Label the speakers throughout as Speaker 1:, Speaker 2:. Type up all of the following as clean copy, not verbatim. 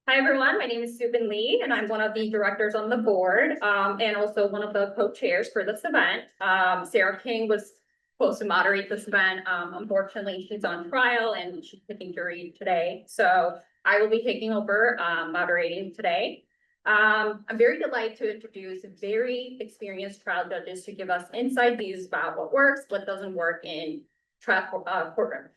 Speaker 1: Hi, everyone. My name is Subin Lee, and I'm one of the directors on the board, and also one of the co-chairs for this event. Sarah King was supposed to moderate this event. Unfortunately, she's on trial and she's picking jury today. So I will be taking over moderating today. I'm very delighted to introduce very experienced trial judges to give us inside views about what works, what doesn't work in trial courtroom.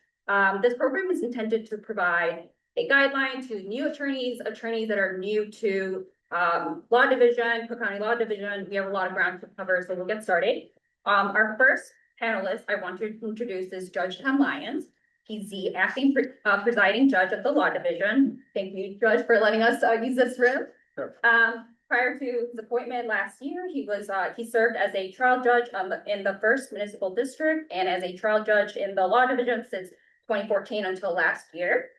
Speaker 1: This program is intended to provide a guideline to new attorneys that are new to law division, Cook County Law Division. We have a lot of ground to cover, so we'll get started. Our first panelist I want to introduce is Judge Tom Lyons. He's the acting presiding judge of the Law Division. Thank you, Judge, for letting us use this room. Sure. Prior to his appointment last year, he served as a trial judge in the 1st Municipal District and as a trial judge in the Law Division since 2014 until last year.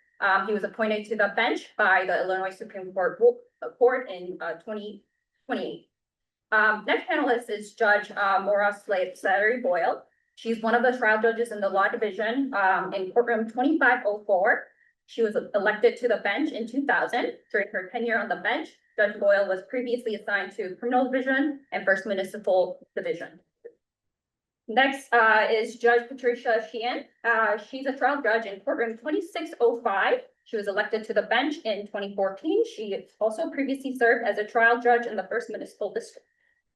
Speaker 1: He was appointed to the bench by the Illinois Supreme Court in 2028. Next panelist is Judge Maura Slattery-Boyle. She's one of the trial judges in the Law Division in courtroom 2504. She was elected to the bench in 2000. During her tenure on the bench, Judge Boyle was previously assigned to Criminal Division and 1st Municipal Division. Next is Judge Patricia Sheahan. She's a trial judge in courtroom 2605. She was elected to the bench in 2014. She also previously served as a trial judge in the 1st Municipal District.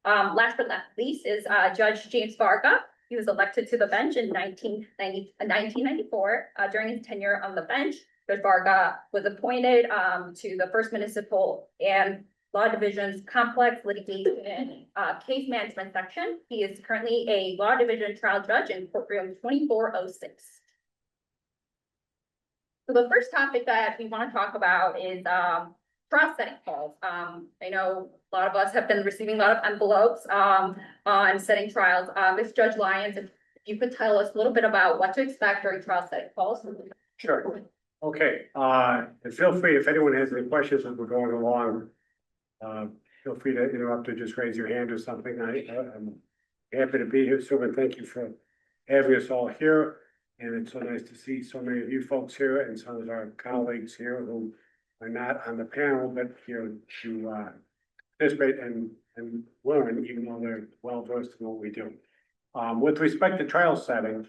Speaker 1: Last but not least is Judge James Varga. He was elected to the bench in 1994. During his tenure on the bench, Judge Varga was appointed to the 1st Municipal and Law Division's complex litigation case management section. He is currently a Law Division trial judge in courtroom 2406. So the first topic that we want to talk about is trial setting calls. I know a lot of us have been receiving a lot of envelopes on setting trials. Ms. Judge Lyons, if you could tell us a little bit about what to expect during trial setting calls.
Speaker 2: Sure. Okay. And feel free if anyone has any questions as we're going along. Feel free to interrupt or just raise your hand or something. I'm happy to be here, Subin. Thank you for having us all here. And it's so nice to see so many of you folks here and some of our colleagues here who are not on the panel, but here to participate and learn, even though they're well versed in what we do. With respect to trial setting,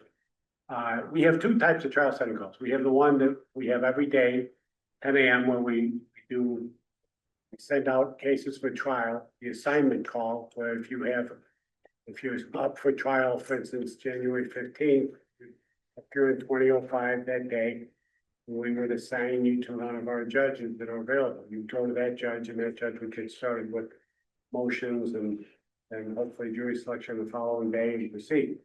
Speaker 2: we have 2 types of trial setting calls. We have the one that we have every day, 10 a.m., where we send out cases for trial, the assignment call, where if you're up for trial, for instance, January 15th, appear in 2005 that day, we would assign you to one of our judges that are available. You go to that judge and that judge would get started with motions and hopefully jury selection the following day and proceed.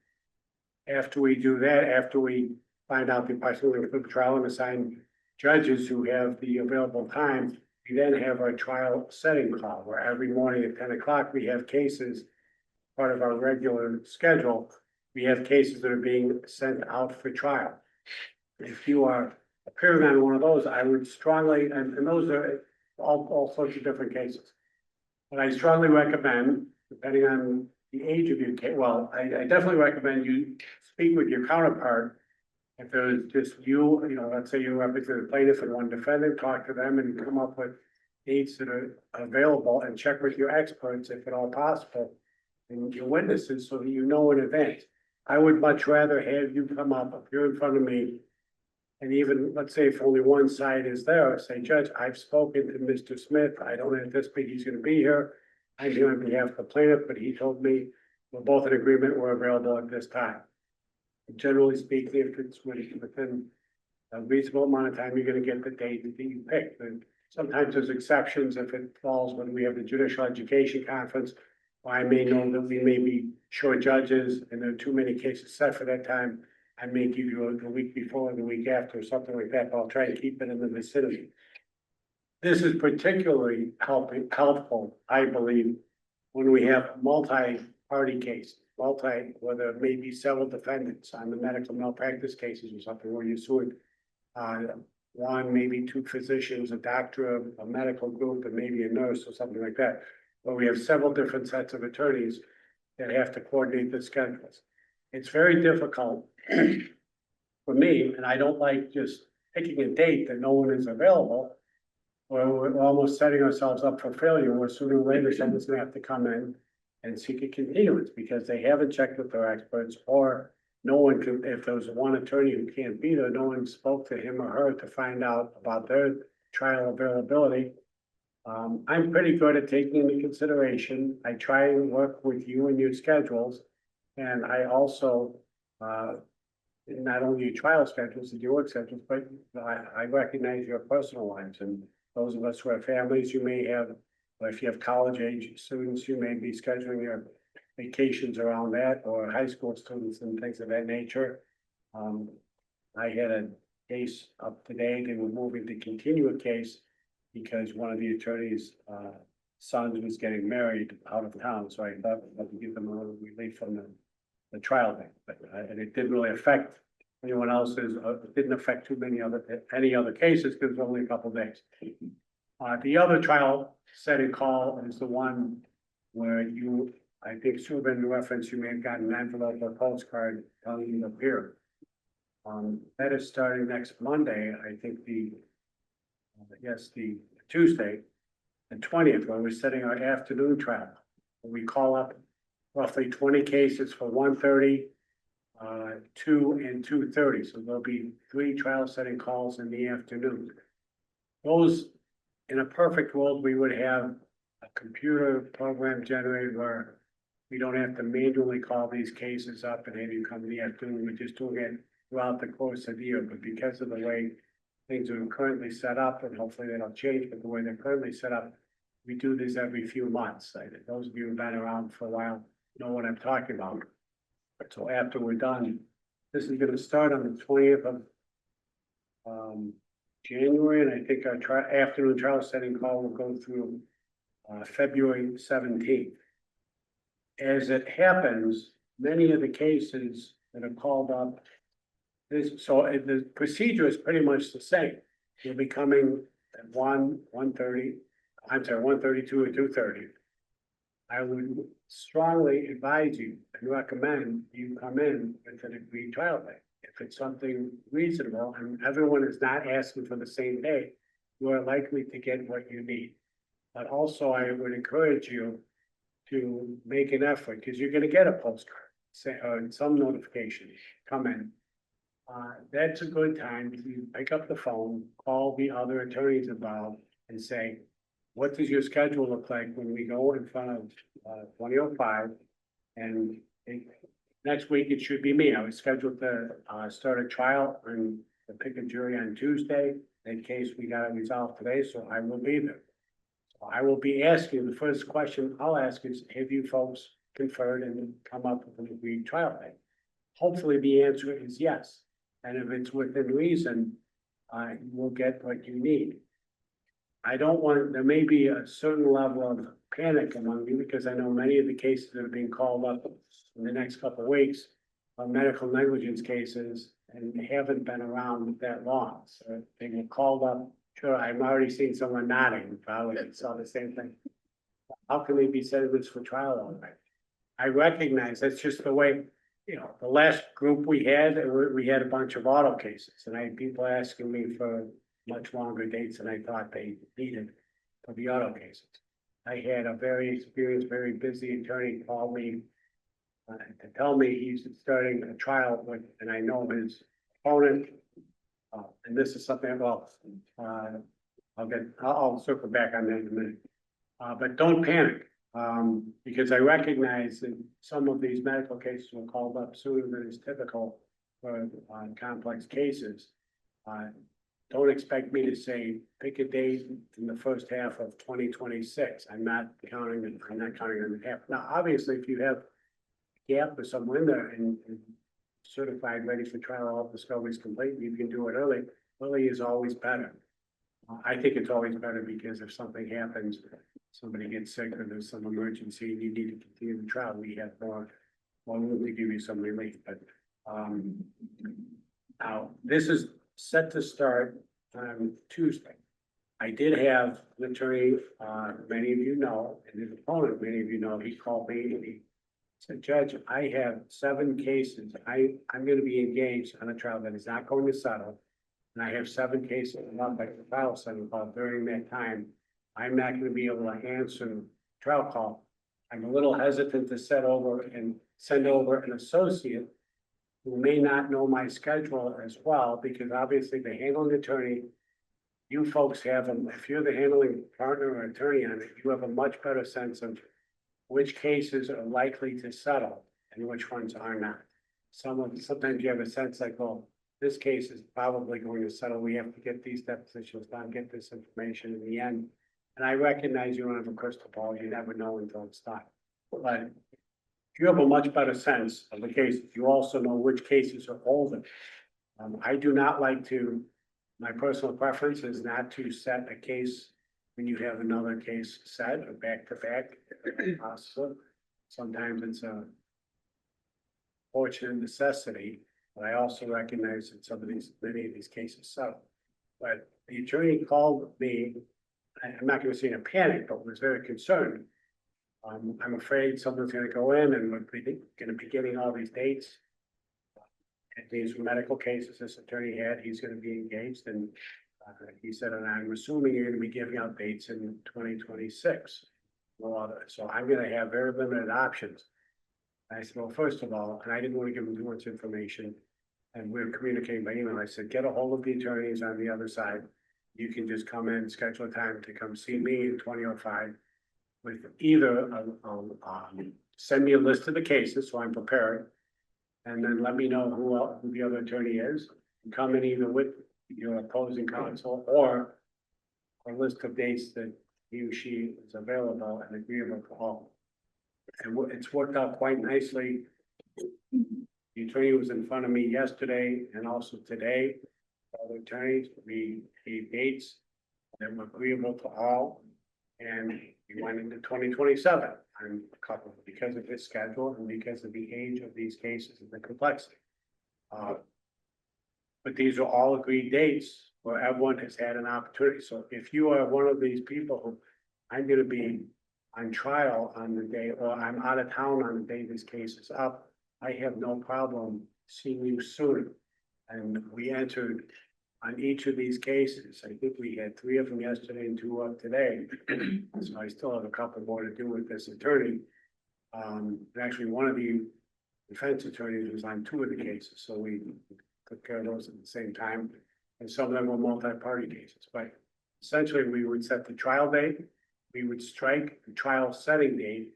Speaker 2: After we do that, after we find out the possibility of the trial and assign judges who have the available time, we then have our trial setting call, where every morning at 10 o'clock, we have cases, part of our regular schedule, we have cases that are being sent out for trial. If you are appearing on one of those, I would strongly, and those are all sorts of different cases. But I strongly recommend, depending on the age of your case, well, I definitely recommend you speak with your counterpart. If there's just let's say you represent a plaintiff and one defendant, talk to them and come up with dates that are available and check with your experts, if at all possible, and your witnesses, so that you know in advance. I would much rather have you come up, appear in front of me, and even, let's say if only one side is there, say, Judge, I've spoken to Mr. Smith. I don't anticipate he's going to be here. I'm here on behalf of the plaintiff, but he told me we're both in agreement, we're available at this time. Generally speaking, if it's within a reasonable amount of time, you're going to get the date that you picked. And sometimes there's exceptions if it falls when we have the Judicial Education Conference. I may know that we may be short judges and there are too many cases set for that time. I may give you the week before, the week after, or something like that, but I'll try to keep it in the vicinity. This is particularly helpful, I believe, when we have multi-party cases. Whether it may be several defendants on the medical malpractice cases or something where you're suing one, maybe 2 physicians, a doctor, a medical group, and maybe a nurse or something like that. But we have several different sets of attorneys that have to coordinate the schedules. It's very difficult for me, and I don't like just picking a date that no one is available. we're almost setting ourselves up for failure, where sooner or later someone's gonna have to come in and seek a continuance because they haven't checked with their experts, or no one can, if there's one attorney who can't be there, no one spoke to him or her to find out about their trial availability. I'm pretty good at taking into consideration. I try and work with you and your schedules. And I also, not only your trial schedules and your work schedules, but I recognize your personal lives, and those of us who have families, you may have, or if you have college age students, you may be scheduling your vacations around that, or high school students and things of that nature. I had a case up today. They were moving to continue a case because one of the attorney's sons was getting married out of town, so I thought I'd give them a little relief from the trial thing, but and it didn't really affect anyone else's, it didn't affect any other cases, because it was only a couple of days. The other trial setting call is the one where you, I think, Subin referenced, you may have gotten an envelope or postcard telling you to appear. That is starting next Monday, I think the Tuesday, the 20th, when we're setting our afternoon trial. We call up roughly 20 cases for 1:30, 2 and 2:30. So there'll be 3 trial setting calls in the afternoon. Those, in a perfect world, we would have a computer program generated where we don't have to manually call these cases up and have you come in the afternoon. We're just doing it throughout the course of the year. But because of the way things are currently set up, and hopefully they don't change, but the way they're currently set up, we do this every few months. Those of you who've been around for a while know what I'm talking about. So after we're done, this is gonna start on the 20th of January, and I think our afternoon trial setting call will go through February 17th. As it happens, many of the cases that are called up, the procedure is pretty much the same. You'll be coming at 1:30, 1:32 or 2:30. I would strongly advise you and recommend you come in with an agreed trial date. If it's something reasonable and everyone is not asking for the same day, you are likely to get what you need. But also I would encourage you to make an effort, because you're gonna get a postcard, or some notification, come in. That's a good time to pick up the phone, call the other attorneys involved and say, what does your schedule look like when we go in front of 2005? And next week, it should be me. I was scheduled to start a trial and to pick a jury on Tuesday, in case we got it resolved today, so I will be there. So I will be asking, the first question I'll ask is, have you folks conferred and come up with an agreed trial date? Hopefully the answer is yes. And if it's within reason, you will get what you need. There may be a certain level of panic among you, because I know many of the cases that are being called up in the next couple of weeks are medical negligence cases and haven't been around that long. So they get called up. Sure, I'm already seeing someone nodding, probably saw the same thing. How can they be sentenced for trial already? I recognize that's just the way, the last group we had a bunch of auto cases, and I had people asking me for much longer dates than I thought they needed for the auto cases. I had a very experienced, very busy attorney call me to tell me he's starting a trial with, and I know his opponent. And this is something, I'll circle back on that in a minute. But don't panic, because I recognize that some of these medical cases were called up sooner than is typical for complex cases. Don't expect me to say, pick a date in the first half of 2026. I'm not counting on the half. Now, obviously, if you have a gap or somewhere in there and certified, ready for trial, all discoveries complete, you can do it early. Early is always better. I think it's always better, because if something happens, somebody gets sick or there's some emergency and you need to continue the trial, we have more, we'll give you some relief. But now this is set to start on Tuesday. I did have an attorney, many of you know, and his opponent, many of you know, he called me and he said, Judge, I have 7 cases. I'm going to be engaged on a trial that is not going to settle. and I have 7 cases up at the trial setting call during that time, I'm not gonna be able to answer trial call. I'm a little hesitant to send over an associate who may not know my schedule as well, because obviously the handling attorney, you folks have, if you're the handling partner or attorney on it, you have a much better sense of which cases are likely to settle and which ones are not. Sometimes you have a sense like, well, this case is probably going to settle. We have to get these depositions done, get this information in the end. And I recognize you don't have a crystal ball. You never know until it's done. But you have a much better sense of the cases. You also know which cases are older. I do not like to, my personal preference is not to set a case when you have another case set or back to back. If possible. Sometimes it's a fortunate necessity, but I also recognize that many of these cases settle. But the attorney called me, I'm not gonna say in a panic, but was very concerned. I'm afraid someone's gonna go in and we're gonna be getting all these dates. And these medical cases this attorney had, he's gonna be engaged, and he said, and I'm assuming you're gonna be giving out dates in 2026. Well, so I'm gonna have very limited options. I said, well, first of all, and I didn't want to give him too much information, and we were communicating by email. I said, get a hold of the attorneys on the other side. You can just come in, schedule a time to come see me in 2005 with either, send me a list of the cases so I'm prepared. And then let me know who the other attorney is, and come in either with your opposing counsel or a list of dates that he or she is available and agreeable to all. And it's worked out quite nicely. The attorney was in front of me yesterday and also today. All the attorneys, we gave dates that were agreeable to all. And we went into 2027. I'm coupled because of his schedule and because of the age of these cases and the complexity. But these are all agreed dates where everyone has had an opportunity. So if you are one of these people who I'm gonna be on trial on the day, or I'm out of town on the day this case is up, I have no problem seeing you soon. And we entered on each of these cases. I think we had 3 of them yesterday and 2 up today. So I still have a couple more to do with this attorney. Actually, one of the defense attorneys was on 2 of the cases, so we took care of those at the same time. And some of them were multi-party cases, but essentially we would set the trial date. We would strike the trial setting date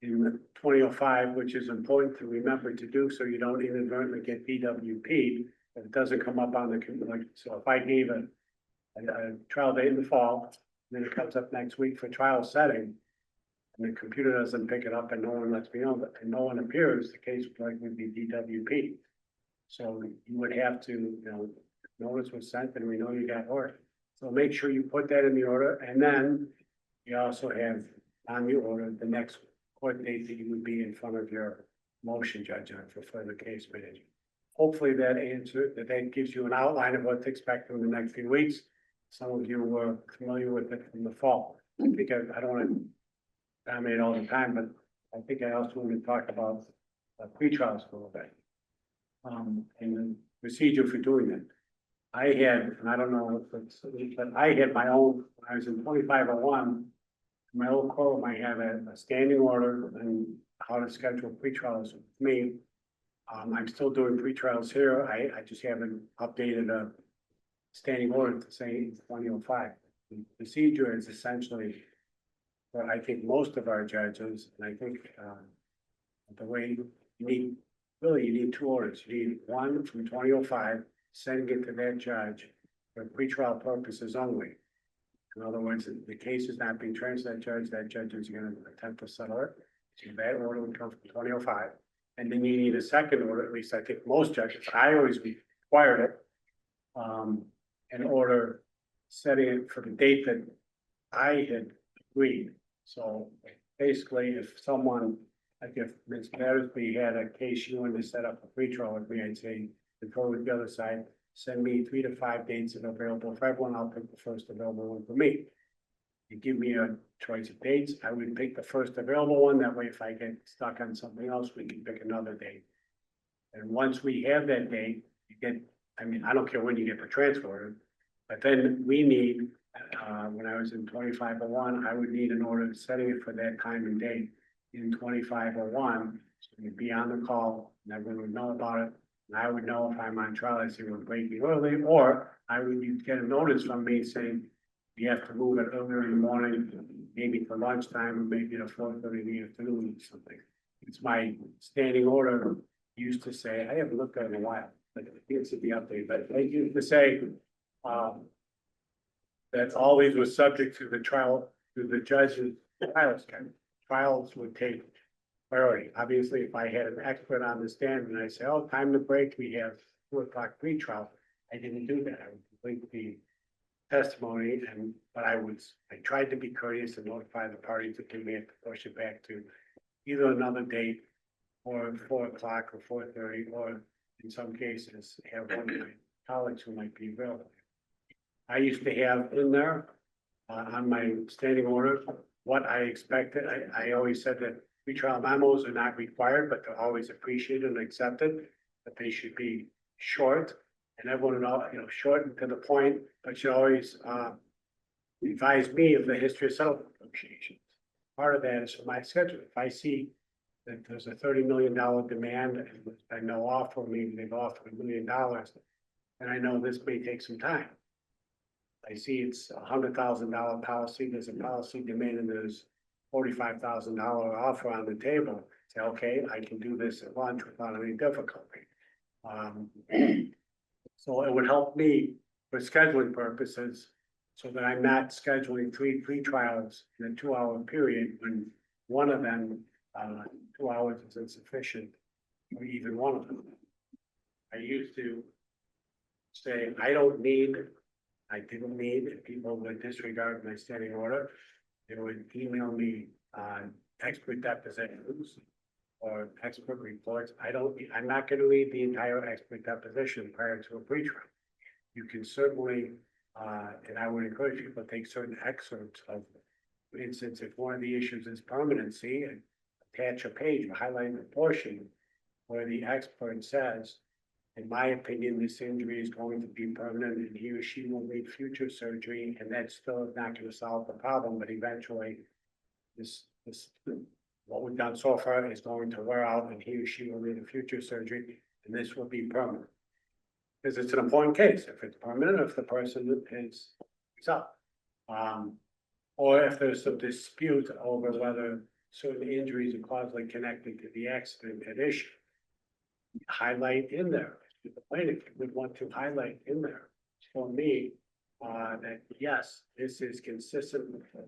Speaker 2: in 2005, which is important to remember to do so you don't inadvertently get BWP. If it doesn't come up on the, like, so if I gave a trial date in the fall, then it comes up next week for trial setting, and the computer doesn't pick it up and no one lets me know, and no one appears, the case would likely be DWP. So you would have to, notice was sent and we know you got order. So make sure you put that in the order, and then you also have on the order the next court date that you would be in front of your motion judge on for further case management. Hopefully that gives you an outline of what to expect in the next few weeks. Some of you were familiar with it from the fall. I think I don't want to dominate all the time, but I think I also want to talk about pre-trials a little bit. And the procedure for doing it. I had, and I don't know if it's, but I had my own, when I was in 2501, my old quorum, I have a standing order and how to schedule pre-trials with me. I'm still doing pre-trials here. I just haven't updated a standing order to say it's 2005. The procedure is essentially what I think most of our judges, and I think the way you need 2 orders. You need one from 2005, sending it to that judge for pretrial purposes only. In other words, the case is not being transferred to that judge is going to attempt to settle it. So that order would come from 2005. And then you need a second order, at least I think most judges, I always required it, an order setting it for the date that I had agreed. So basically, if someone, like if Ms. Battersby had a case she wanted to set up a pretrial with me, I'd say, control with the other side, send me 3 to 5 dates that are available for everyone. I'll pick the first available one for me. You give me a choice of dates, I would pick the first available one. That way, if I get stuck on something else, we can pick another date. And once we have that date, you get I mean, I don't care when you get the transfer order, but then we need, when I was in 2501, I would need an order setting it for that time and date in 2501. So you'd be on the call, and everyone would know about it, and I would know if I'm on trial, I say we're breaking early, or I would, you'd get a notice from me saying you have to move it earlier in the morning, maybe for lunchtime, or maybe at 4:30 in the afternoon or something. It's my standing order used to say, I haven't looked at it in a while, but I think it should be updated, but they used to say, that always was subject to the trial, to the judge's trial schedule. Trials would take priority. Obviously, if I had an expert on the stand and I say, oh, time to break, we have 2 o'clock pre-trial, I didn't do that. I would complete the testimony but I tried to be courteous and notify the parties that they may have to push it back to either another date or 4 o'clock or 4:30, or in some cases, have one of my colleagues who might be available. I used to have in there, on my standing order, what I expected. I always said that pretrial memos are not required, but they're always appreciated and accepted, that they should be short. And everyone, short and to the point, but should always, advise me of the history of settlement negotiations. Part of that is for my schedule. If I see that there's a $30 million demand and there's been no offer, maybe they've offered $1 million, and I know this may take some time. I see it's $100,000 policy, there's a policy demand, and there's $45,000 offer on the table. Say, okay, I can do this at lunch without any difficulty. So it would help me for scheduling purposes, so that I'm not scheduling 3 pre-trials in a 2-hour period when one of them, 2 hours is insufficient, or even one of them. I used to say, I didn't need, if people would disregard my standing order, they would email me expert depositions or expert reports. I'm not going to read the entire expert deposition prior to a pre-trial. You can certainly, and I would encourage people to take certain excerpts of, for instance, if one of the issues is permanency, and attach a page highlighting the portion where the expert says, in my opinion, this injury is going to be permanent and he or she will need future surgery, and that's still not going to solve the problem, but eventually what we've done so far is going to wear out and he or she will need a future surgery, and this will be permanent. Because it's an important case. If it's permanent, if the person is up. Or if there's some dispute over whether certain injuries are causally connected to the accident at issue, highlight in there. The plaintiff would want to highlight in there for me that yes, this is consistent with the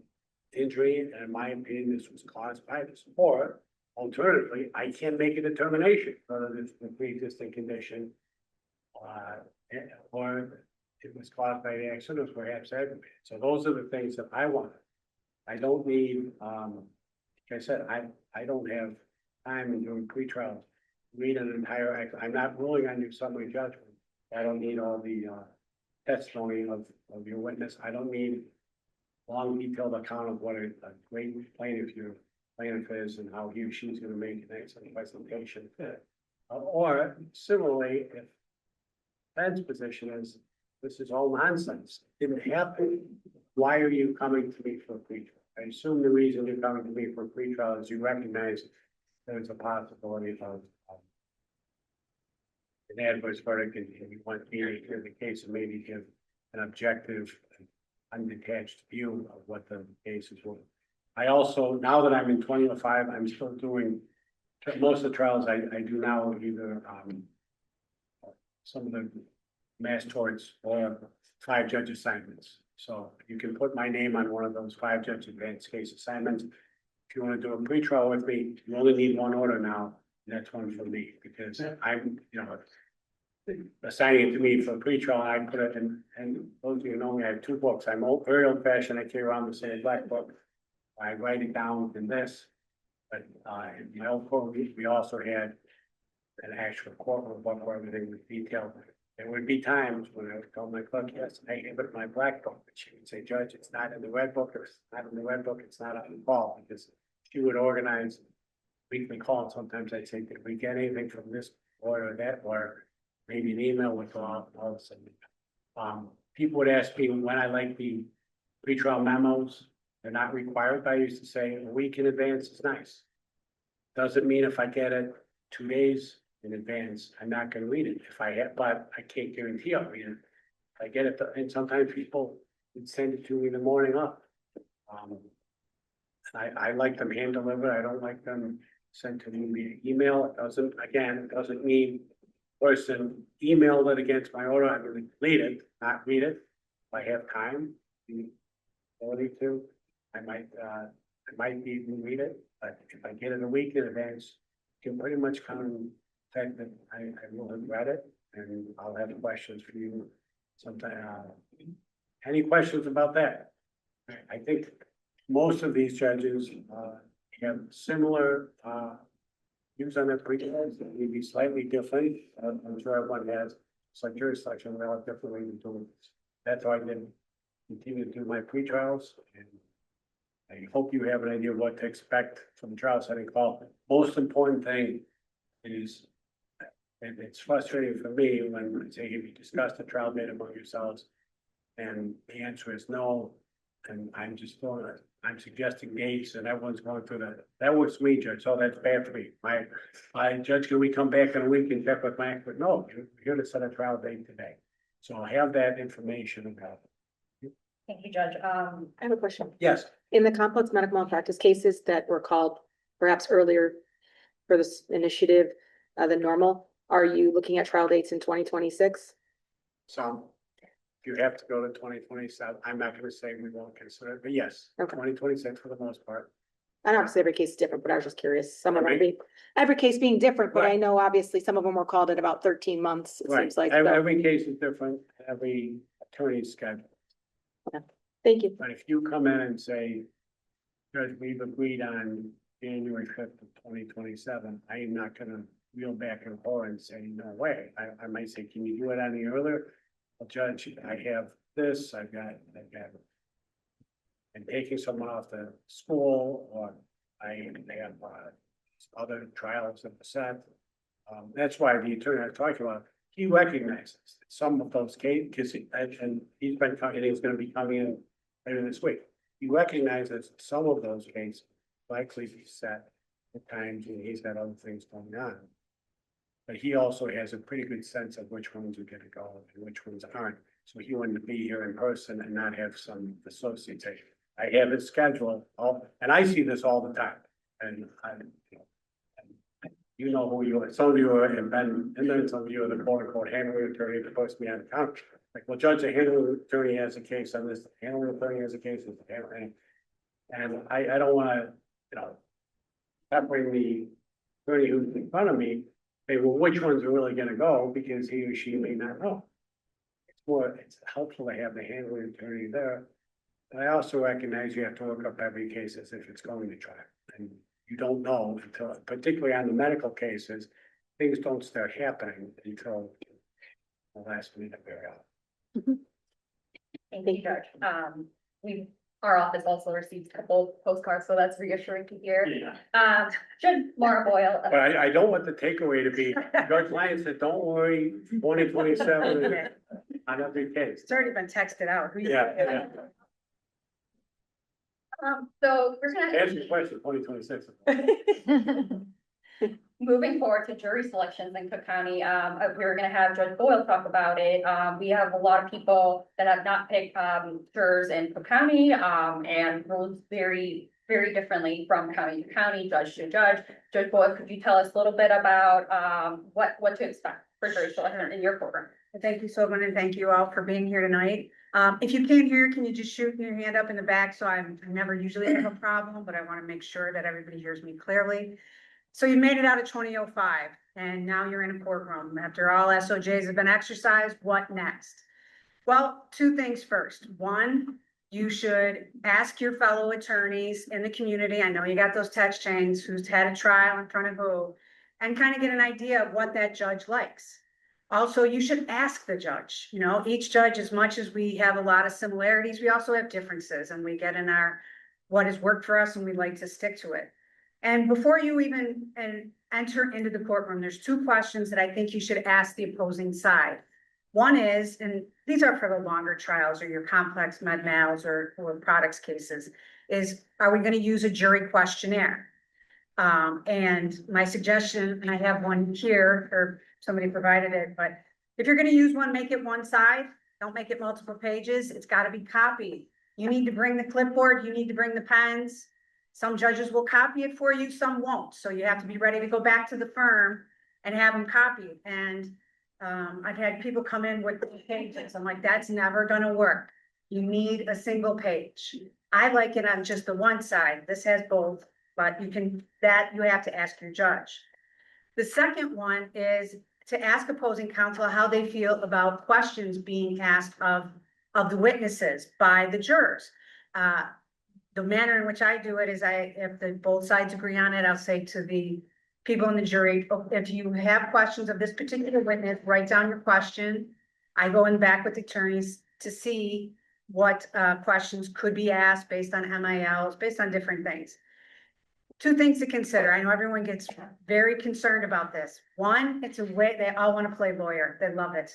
Speaker 2: injury, and in my opinion, this was caused by this. Or alternatively, I can make a determination whether this is a pre-existing condition, or it was caused by the accident, or perhaps aggravated. So those are the things that I want. I don't need, like I said, I don't have time in doing pre-trials. Read an entire, I'm not ruling on your summary judgment. I don't need all the testimony of your witness. I don't need long detailed account of what a great plaintiff your plaintiff is and how he or she's going to make an excellent presentation. Or similarly, if Ben's position is this is all nonsense, didn't happen, why are you coming to me for a pre-trial? I assume the reason you're coming to me for a pre-trial is you recognize there's a possibility of an adverse verdict, and you want me to hear the case and maybe give an objective, undetached view of what the case is worth. I also, now that I'm in 2005, I'm still doing most of the trials I do now, either some of the mass torts or 5-judge assignments. So you can put my name on one of those 5-judge advanced case assignments. If you want to do a pre-trial with me, you only need one order now. And that's one for me, because I'm, assigning it to me for a pre-trial, I put it in, and those of you who know me, I have 2 books. I'm very old fashioned. I carry around the same black book. I write it down in this, but in my old court, we also had an actual courtroom book where everything was detailed. There would be times when I would tell my clerk, yes, I have it in my black book, but she would say, Judge, it's not in the red book, or it's not in the red book, it's not on the call, because she would organize weekly calls. Sometimes I'd say, did we get anything from this order or that order? maybe an email would go out all of a sudden. People would ask me when I like the pretrial memos. They're not required, but I used to say a week in advance is nice. Doesn't mean if I get it 2 days in advance, I'm not gonna read it. If I have, but I can't guarantee I'll read it. I get it, and sometimes people would send it to me the morning up. I like them hand delivered. I don't like them sent to me via email. It doesn't mean person emailed it against my order. I'm gonna delete it, not read it. If I have time, the ability to, I might be able to read it, but if I get it a week in advance, you can pretty much come and say that I will have read it, and I'll have questions for you sometime. Any questions about that? I think most of these judges, have similar, views on their pretrials, that may be slightly different. I'm sure everyone has some jurisdiction relative differently to do it. That's why I did continue to do my pretrials, and I hope you have an idea of what to expect from the trial setting call. Most important thing is, and it's frustrating for me when I say, have you discussed the trial date among yourselves? And the answer is no, and I'm just throwing it. I'm suggesting dates and everyone's going through that. That works for me, Judge, so that's bad for me. My judge, can we come back in a week and check with my expert? No, you're here to set a trial date today. So I'll have that information about it.
Speaker 1: Thank you, Judge.
Speaker 3: I have a question.
Speaker 2: Yes,
Speaker 3: In the complex medical malpractice cases that were called perhaps earlier for this initiative than normal, are you looking at trial dates in 2026?
Speaker 2: so if you have to go to 2027, I'm not gonna say we won't consider it, but yes,
Speaker 3: Okay.
Speaker 2: 2026 for the most part.
Speaker 3: I know obviously every case is different, but I was just curious. Some of them
Speaker 2: Right.
Speaker 3: be, every case being different, but I
Speaker 2: Right.
Speaker 3: know obviously some of them were called at about 13 months, it
Speaker 2: Right,
Speaker 3: seems like.
Speaker 2: every case is different, every attorney's schedule.
Speaker 3: Thank you.
Speaker 2: But if you come in and say, Judge, we've agreed on January 5th of 2027, I am not gonna reel back and forth and say, no way. I might say, can you do it any earlier? Well, Judge, I have this, I'm taking someone off the school, or I have other trials in the set. That's why the attorney I'm talking about, he recognizes that some of those cases, and he's been coming, he's gonna be coming in later this week. He recognizes some of those cases likely be set at times when he's got other things going on. But he also has a pretty good sense of which ones are gonna go and which ones aren't. So he wanted to be here in person and not have some associates. I have his schedule, and I see this all the time. And you know who you are. Some of you have been, and then some of you are the quote unquote handling attorney that puts me on the couch. Like, well, Judge, the handling attorney has a case on this, handling attorney has a case on this. And I don't wanna, separate the attorney who's in front of me, say, well, which ones are really gonna go, because he or she may not know. It's helpful to have the handling attorney there. But I also recognize you have to look up every case as if it's going to trial. And you don't know until, particularly on the medical cases, things don't start happening until the last minute very often.
Speaker 1: Thank you, Judge. Our office also receives a couple postcards, so that's reassuring to hear.
Speaker 2: Yeah.
Speaker 1: Judge Maura Boyle.
Speaker 2: But I don't want the takeaway to be, Judge Lyons said, don't worry, 2027 on every case.
Speaker 4: It's already been texted out.
Speaker 2: Yeah.
Speaker 1: So we're gonna,
Speaker 2: Answer your question, 2026.
Speaker 1: moving forward to jury selections in Cook County, we're gonna have Judge Boyle talk about it. We have a lot of people that have not picked, jurors in Cook County, and rules very, very differently from county to county, judge to judge. Judge Boyle, could you tell us a little bit about, what to expect for jury selection in your courtroom?
Speaker 4: Thank you so much, and thank you all for being here tonight. If you can't hear, can you just shoot your hand up in the back? So I never usually have a problem, but I want to make sure that everybody hears me clearly. So you made it out of 2005, and now you're in a courtroom. After all SOJs have been exercised, what next? Well, two things first. One, you should ask your fellow attorneys in the community. I know you got those text chains, who's had a trial in front of who, and kind of get an idea of what that judge likes. Also, you should ask the judge, each judge, as much as we have a lot of similarities, we also have differences, and we get in our, what has worked for us, and we like to stick to it. And before you even enter into the courtroom, there's two questions that I think you should ask the opposing side. One is, and these are for the longer trials or your complex med mals or products cases, is are we gonna use a jury questionnaire? And my suggestion, and I have one here, or somebody provided it, but if you're gonna use one, make it one side, don't make it multiple pages, it's gotta be copied. You need to bring the clipboard, you need to bring the pens. Some judges will copy it for you, some won't, so you have to be ready to go back to the firm and have them copied. And I've had people come in with pages, I'm like, that's never gonna work. You need a single page. I like it on just the one side, this has both, but you have to ask your judge. The second one is to ask opposing counsel how they feel about questions being asked of the witnesses by the jurors. The manner in which I do it is if both sides agree on it, I'll say to the people in the jury, if you have questions of this particular witness, write down your question. I go in back with the attorneys to see what questions could be asked based on MILs, based on different things. Two things to consider. I know everyone gets very concerned about this. One, it's a way, they all want to play lawyer. They love it.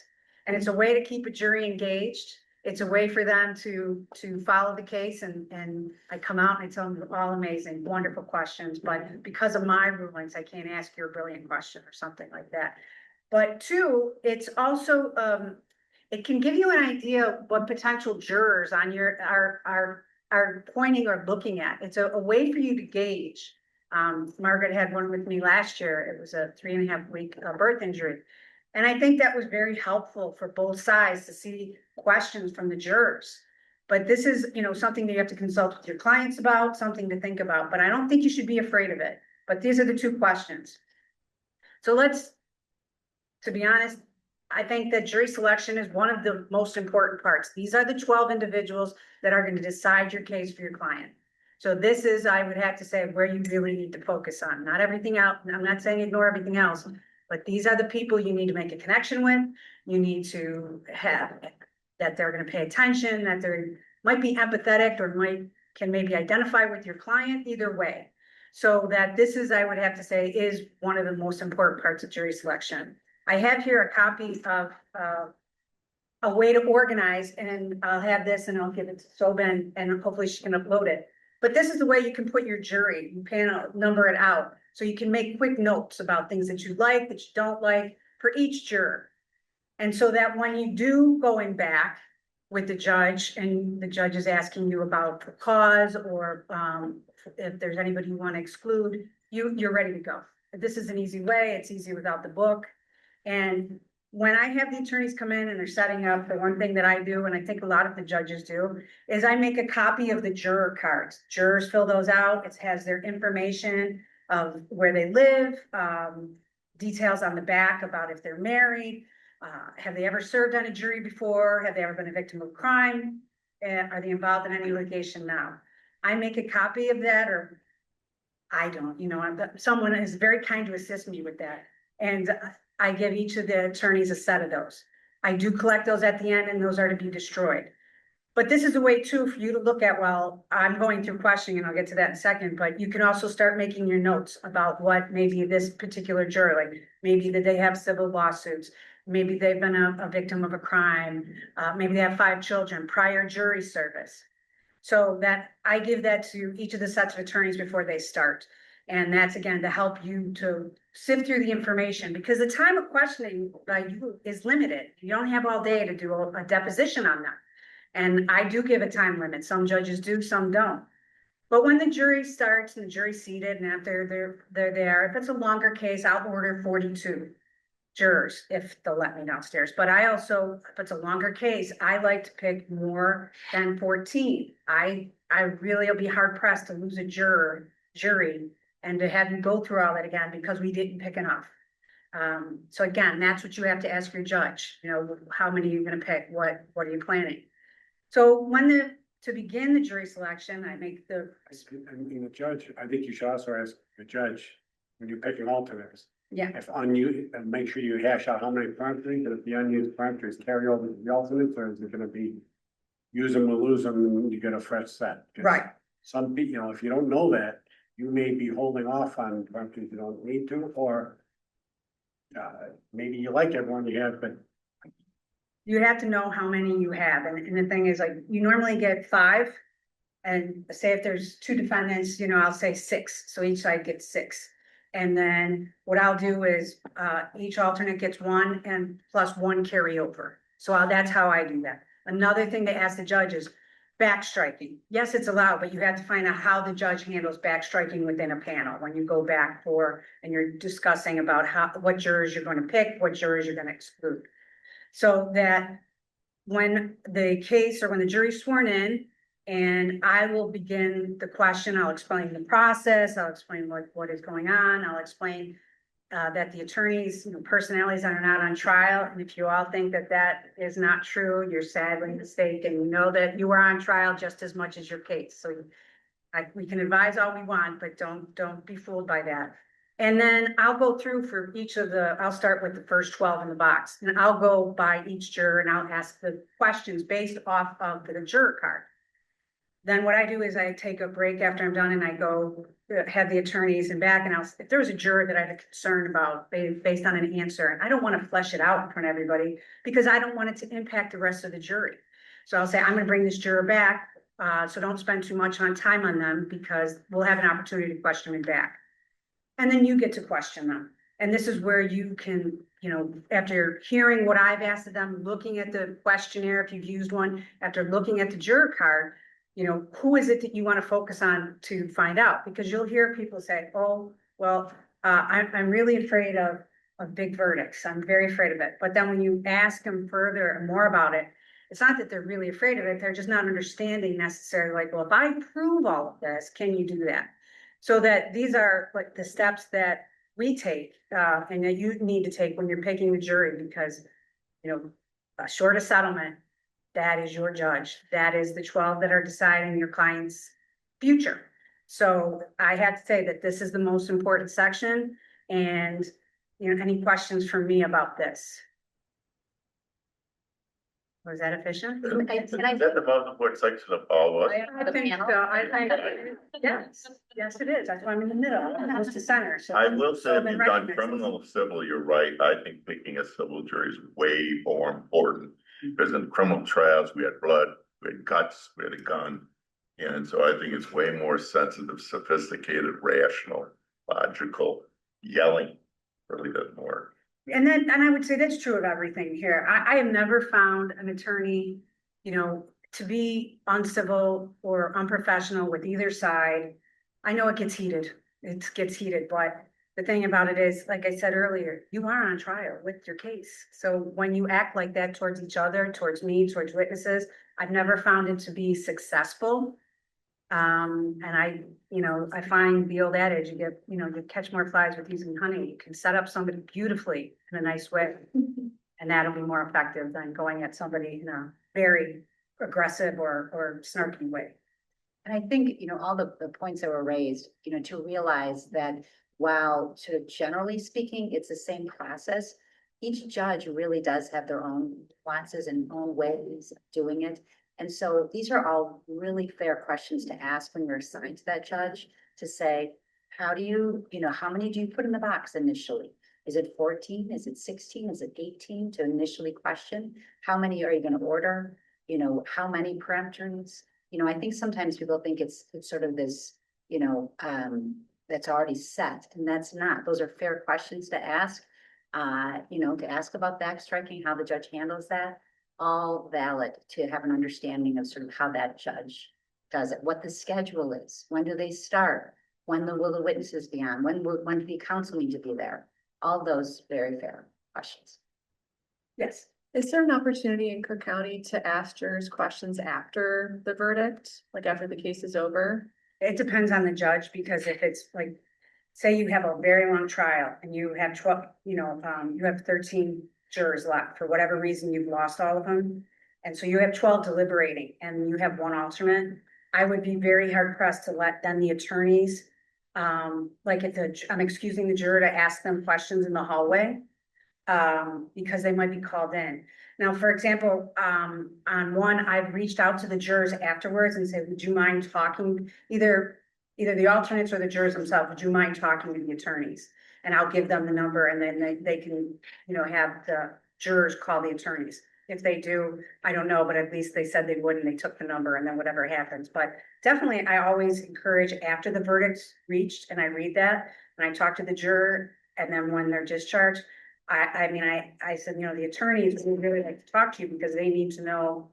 Speaker 4: And it's a way to keep a jury engaged. It's a way for them to follow the case, and I come out and I tell them they're all amazing, wonderful questions, but because of my rulings, I can't ask you a brilliant question or something like that. But two, it's also, it can give you an idea of what potential jurors on your are pointing or looking at. It's a way for you to gauge. Margaret had one with me last year. It was a 3.5 week birth injury. And I think that was very helpful for both sides to see questions from the jurors. But this is, something that you have to consult with your clients about, something to think about, but I don't think you should be afraid of it. But these are the two questions. So to be honest, I think that jury selection is one of the most important parts. These are the 12 individuals that are going to decide your case for your client. So this is, I would have to say, where you really need to focus on, not everything else. I'm not saying ignore everything else, but these are the people you need to make a connection with. You need to have that they're going to pay attention, that they might be empathetic or can maybe identify with your client, either way. So that this is, I would have to say, is one of the most important parts of jury selection. I have here a copy of a way to organize, and I'll have this and I'll give it to Soben and hopefully she can upload it. But this is the way you can put your jury, you panel, number it out. So you can make quick notes about things that you like, that you don't like for each juror. And so that when you do going back with the judge and the judge is asking you about the cause or if there's anybody you want to exclude, you're ready to go. This is an easy way. It's easy without the book. And when I have the attorneys come in and they're setting up, the one thing that I do, and I think a lot of the judges do, is I make a copy of the juror cards. Jurors fill those out. It has their information of where they live, details on the back about if they're married, have they ever served on a jury before, have they ever been a victim of crime, are they involved in any litigation now. I make a copy of that, or I don't, someone is very kind to assist me with that. And I give each of the attorneys a set of those. I do collect those at the end, and those are to be destroyed. But this is a way too for you to look at, well, I'm going through questioning and I'll get to that in a second, but you can also start making your notes about what maybe this particular juror, like maybe that they have civil lawsuits, maybe they've been a victim of a crime, maybe they have 5 children, prior jury service. So that I give that to each of the sets of attorneys before they start. And that's again to help you to sift through the information, because the time of questioning by you is limited. You don't have all day to do a deposition on them. And I do give a time limit. Some judges do, some don't. But when the jury starts and the jury's seated and after they're there, if it's a longer case, I'll order 42 jurors if they'll let me downstairs. But I also, if it's a longer case, I like to pick more than 14. I really will be hard pressed to lose a jury and to have you go through all that again because we didn't pick enough. So again, that's what you have to ask your judge. How many are you going to pick? What are you planning? So to begin the jury selection, I make the
Speaker 2: judge, I think you should also ask the judge when you're picking alternates.
Speaker 4: Yeah.
Speaker 2: If unused, and make sure you hash out how many peremptories, and if the unused peremptories carry over to the alternates, or is it gonna be use them or lose them, and you get a fresh set? 'Cause
Speaker 4: right.
Speaker 2: Some people, if you don't know that, you may be holding off on directors you don't need to, or maybe you like everyone you have, but
Speaker 4: You have to know how many you have, and the thing is, like, you normally get 5. And say if there's 2 defendants, I'll say 6, so each side gets 6. And then what I'll do is, each alternate gets 1 and plus 1 carryover. So that's how I do that. Another thing to ask the judge is backstriking. Yes, it's allowed, but you have to find out how the judge handles backstriking within a panel. When you go back and you're discussing about what jurors you're going to pick, what jurors you're going to exclude. So that when the case or when the jury's sworn in, and I will begin the question, I'll explain the process, I'll explain what is going on, I'll explain that the attorneys, personalities are not on trial, and if you all think that that is not true, you're sadly mistaken. You know that you are on trial just as much as your case. So we can advise all we want, but don't be fooled by that. And then I'll go through for each of I'll start with the first 12 in the box, and I'll go by each juror and I'll ask the questions based off of the juror card. Then what I do is I take a break after I'm done and I go have the attorneys and back, and if there's a juror that I have a concern about based on an answer, and I don't want to flesh it out in front of everybody because I don't want it to impact the rest of the jury. So I'll say, I'm going to bring this juror back. So don't spend too much time on them because we'll have an opportunity to question them back. And then you get to question them. And this is where you can, after hearing what I've asked of them, looking at the questionnaire, if you've used one, after looking at the juror card, who is it that you want to focus on to find out? Because you'll hear people say, oh, well, I'm really afraid of big verdicts. I'm very afraid of it. But then when you ask them further and more about it, it's not that they're really afraid of it. They're just not understanding necessarily, like, well, if I prove all of this, can you do that? So that these are like the steps that we take and that you need to take when you're picking the jury, because, short of settlement, that is your judge. That is the 12 that are deciding your client's future. So I have to say that this is the most important section. And, any questions from me about this? Was that efficient?
Speaker 5: Is that the most important section of all of us?
Speaker 4: I think so. Yes, it is. That's why I'm in the middle. I'm close to center. So
Speaker 5: I will say, if
Speaker 4: then
Speaker 5: you've done
Speaker 4: recognize
Speaker 5: criminal or civil, you're right. I think picking a civil jury is way more important. Because in criminal trials, we had blood, we had guts, we had a gun. And so I think it's way more sensitive, sophisticated, rational, logical. Yelling really doesn't work.
Speaker 4: And I would say that's true of everything here. I have never found an attorney, to be uncivil or unprofessional with either side. I know it gets heated, but the thing about it is, like I said earlier, you are on trial with your case. So when you act like that towards each other, towards me, towards witnesses, I've never found it to be successful. And I find the old adage, you catch more flies with using honey. You can set up somebody beautifully in a nice way, and that'll be more effective than going at somebody in a very aggressive or snarky way.
Speaker 6: And I think, all the points that were raised, to realize that while sort of generally speaking, it's the same process, each judge really does have their own nuances and own ways of doing it. And so these are all really fair questions to ask when you're assigned to that judge, to say, how do you, how many do you put in the box initially? Is it 14? Is it 16? Is it 18 to initially question? How many are you going to order? How many parameters? I think sometimes people think it's sort of this, that's already set, and that's not. Those are fair questions to ask, to ask about backstriking, how the judge handles that. All valid to have an understanding of sort of how that judge does it, what the schedule is, when do they start, when will the witnesses be on, when do the counsel need to be there? All those very fair questions.
Speaker 4: Yes.
Speaker 7: Is there an opportunity in Cook County to ask jurors questions after the verdict, like after the case is over?
Speaker 4: It depends on the judge, because if it's like, say you have a very long trial and you have 12, you have 13 jurors left, for whatever reason, you've lost all of them. And so you have 12 deliberating and you have one alternate. I would be very hard pressed to let then the attorneys, like if I'm excusing the juror, to ask them questions in the hallway, because they might be called in. Now, for example, on one, I've reached out to the jurors afterwards and said, would you mind talking, either either the alternates or the jurors themselves, would you mind talking to the attorneys? And I'll give them the number and then they can, have the jurors call the attorneys. If they do, I don't know, but at least they said they would and they took the number and then whatever happens. But definitely, I always encourage after the verdict's reached and I read that and I talk to the juror and then when they're discharged, I said, the attorneys would really like to talk to you because they need to know,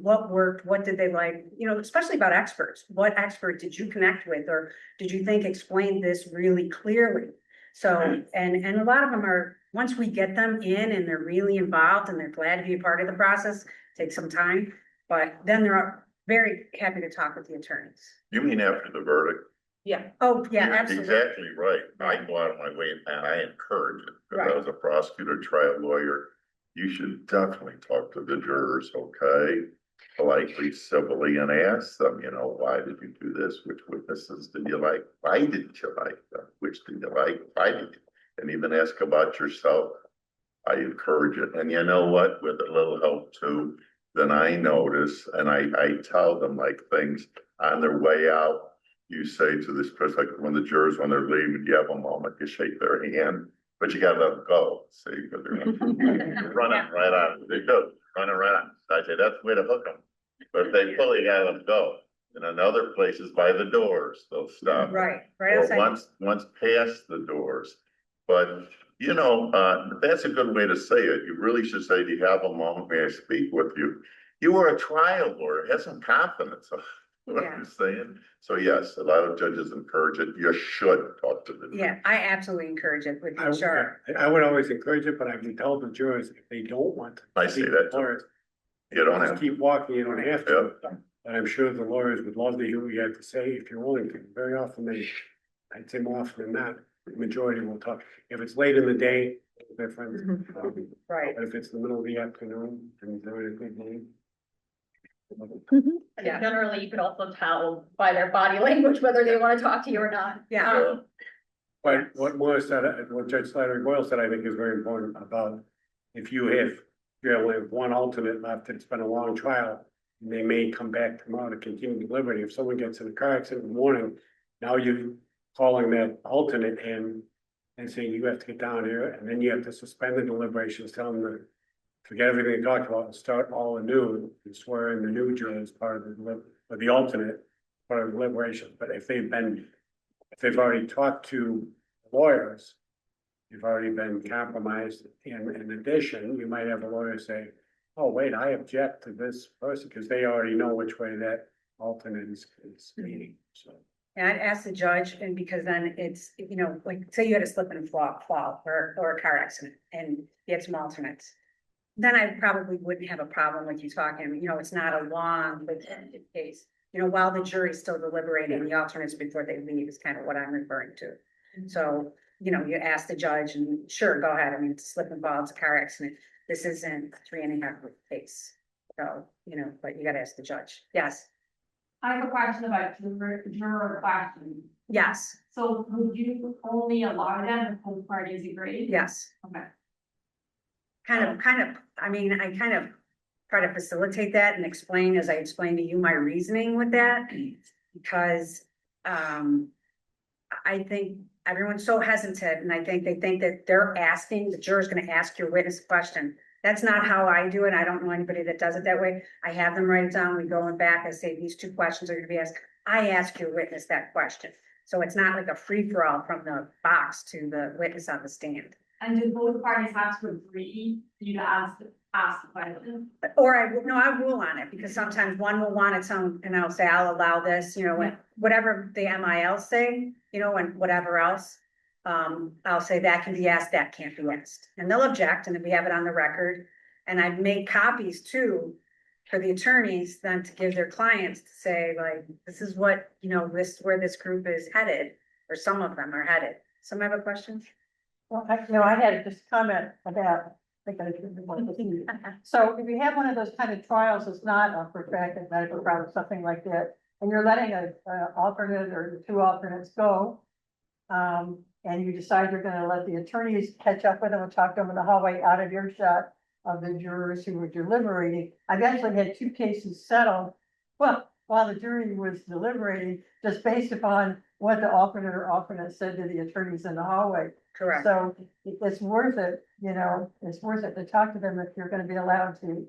Speaker 4: what worked, what did they like, especially about experts. What expert did you connect with or did you think explained this really clearly? So, and a lot of them are, once we get them in and they're really involved and they're glad to be a part of the process, take some time, but then they're very happy to talk with the attorneys.
Speaker 5: You mean after the verdict?
Speaker 1: Yeah.
Speaker 4: Oh, yeah,
Speaker 5: You're
Speaker 4: absolutely.
Speaker 5: exactly right. I go out of my way and I encourage it, because I
Speaker 4: Right.
Speaker 5: was a prosecutor, trial lawyer. You should definitely talk to the jurors, okay? Politely, civilly, and ask them, why did you do this? Which witnesses did you like? Why didn't you like them? Which did you like? Why did you? And even ask about yourself. I encourage it. And you know what? With a little help too, then I notice and I tell them like things on their way out. You say to this person, like when the jurors, when they're leaving, you have a moment, you shake their hand, but you gotta let them go, see, because they're running right out. They go, running around. I say, that's the way to hook them. But if they pull, you gotta let them go. And in other places by the doors, they'll stop.
Speaker 4: Right
Speaker 5: Or
Speaker 4: outside.
Speaker 5: once past the doors. But, that's a good way to say it. You really should say, do you have a moment, may I speak with you? You were a trial lawyer, have some confidence. What
Speaker 4: Yeah.
Speaker 5: I'm saying. So yes, a lot of judges encourage it. You should talk to them.
Speaker 4: Yeah, I absolutely encourage it with you, sure.
Speaker 2: I would always encourage it, but I can tell the jurors if they don't want to.
Speaker 5: I see
Speaker 2: speak
Speaker 5: that
Speaker 2: to
Speaker 5: too.
Speaker 2: lawyers,
Speaker 5: You don't
Speaker 2: just
Speaker 5: have,
Speaker 2: keep walking, you don't have to. But I'm sure the lawyers would love to hear what you have to say if you're willing to. Very often I'd say more often than not, the majority will talk. If it's late in the day, it's different.
Speaker 4: Right.
Speaker 2: But if it's the middle of the afternoon and they're in a good mood.
Speaker 1: Yeah, generally, you could also tell by their body language whether they want to talk to you or not.
Speaker 4: Yeah.
Speaker 2: But what Maura said, what Judge Slattery-Boyle said, I think is very important about if you only have one alternate left, it's been a long trial. And they may come back tomorrow to continue deliberating. If someone gets in a car accident in the morning, now you're calling that alternate in and saying you have to get down here, and then you have to suspend the deliberations, tell them to forget everything they talked about and start all anew and swear in the new jury as part of the alternate part of the deliberations. But if they've already talked to lawyers, you've already been compromised. In addition, you might have a lawyer say, oh, wait, I object to this person, because they already know which way that alternate is leaning, so.
Speaker 4: And I'd ask the judge, and because then it's, like, say you had a slip and fall or a car accident and you had some alternates. Then I probably wouldn't have a problem with you talking, it's not a long litigated case. While the jury's still deliberating, the alternates before they leave is kind of what I'm referring to. So, you ask the judge and sure, go ahead. I mean, it's a slip and fall, it's a car accident. This isn't a 3.5 week case. So, but you gotta ask the judge. Yes,
Speaker 8: I have a question about juror questions.
Speaker 4: yes,
Speaker 8: So would you only allow them if both parties agree?
Speaker 4: yes.
Speaker 8: Okay.
Speaker 4: I kind of try to facilitate that and explain, as I explained to you, my reasoning with that. Because, I think everyone's so hesitant and I think they think that the juror's gonna ask your witness a question. That's not how I do it. I don't know anybody that does it that way. I have them write it down. We go back. I say, these 2 questions are gonna be asked. I ask your witness that question. So it's not like a free for all from the box to the witness on the stand.
Speaker 8: And do both parties have to agree for you to ask the question?
Speaker 4: Or I rule on it, because sometimes one will want its own, and I'll say, I'll allow this, whatever the MIL say, and whatever else. I'll say that can be asked, that can't be asked, and they'll object, and then we have it on the record. And I've made copies too, for the attorneys then to give their clients to say, like, this is what, this is where this group is headed, or some of them are headed. Some have a question?
Speaker 9: Well, I had just a comment about, I think I should want to see. So if you have one of those kind of trials, it's not a protracted medical trial or something like that, and you're letting a alternate or 2 alternates go, and you decide you're gonna let the attorneys catch up with them and talk to them in the hallway out of earshot of the jurors who were deliberating. I've actually had 2 cases settled. Well, while the jury was deliberating, just based upon what the alternate or alternate said to the attorneys in the hallway.
Speaker 4: Correct.
Speaker 9: So it's worth it, it's worth it to talk to them if you're gonna be allowed to.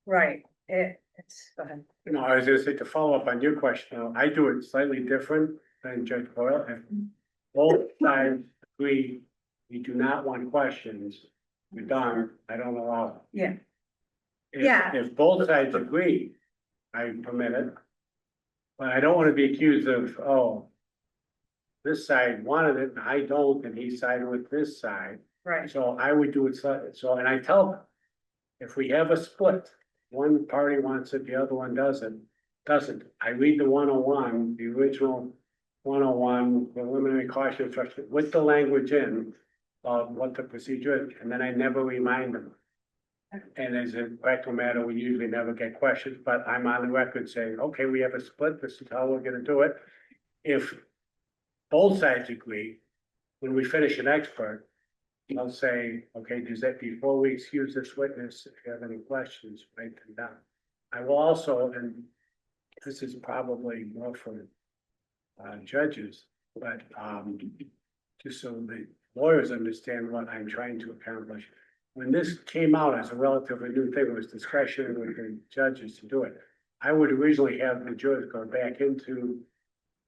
Speaker 4: Right, it's, go ahead.
Speaker 2: I was gonna say, to follow up on your question, I do it slightly different than Judge Boyle. If both sides agree, we do not want questions, we're done, I don't allow it.
Speaker 4: Yeah.
Speaker 2: If-
Speaker 4: Yeah.
Speaker 2: If both sides agree, I permit it. But I don't wanna be accused of, this side wanted it, and I don't, and he sided with this side.
Speaker 4: Right,
Speaker 2: So I would do it, so, and I tell them, if we have a split, one party wants it, the other one doesn't. I read the 101, the original 101, preliminary caution instruction, with the language in of what the procedure is, and then I never remind them. And as a practical matter, we usually never get questions, but I'm on the record saying, okay, we have a split, this is how we're gonna do it. If both sides agree, when we finish an expert, I'll say, okay, does that, before we excuse this witness, if you have any questions, write them down. I will also, and this is probably more for judges, but just so the lawyers understand what I'm trying to accomplish. When this came out as a relatively new thing, it was discretion with the judges to do it. I would originally have the jurors go back into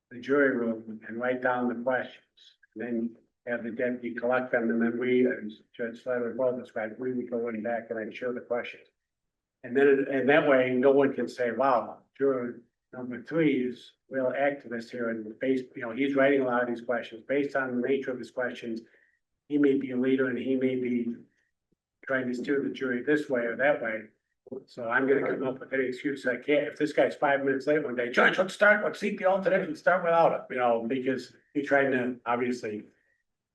Speaker 2: the jury room and write down the questions, and then have the deputy collect them, and then we, as Judge Slattery-Boyle described, we would go in back and I'd show the questions. And then, and that way, no one can say, wow, juror number 3 is real activist here, and based, he's writing a lot of these questions, based on the nature of his questions, he may be a leader and he may be trying to steer the jury this way or that way. So I'm gonna come up with any excuse I can. If this guy's 5 minutes late one day, Judge, let's seek the alternate and start without him, because he's trying to obviously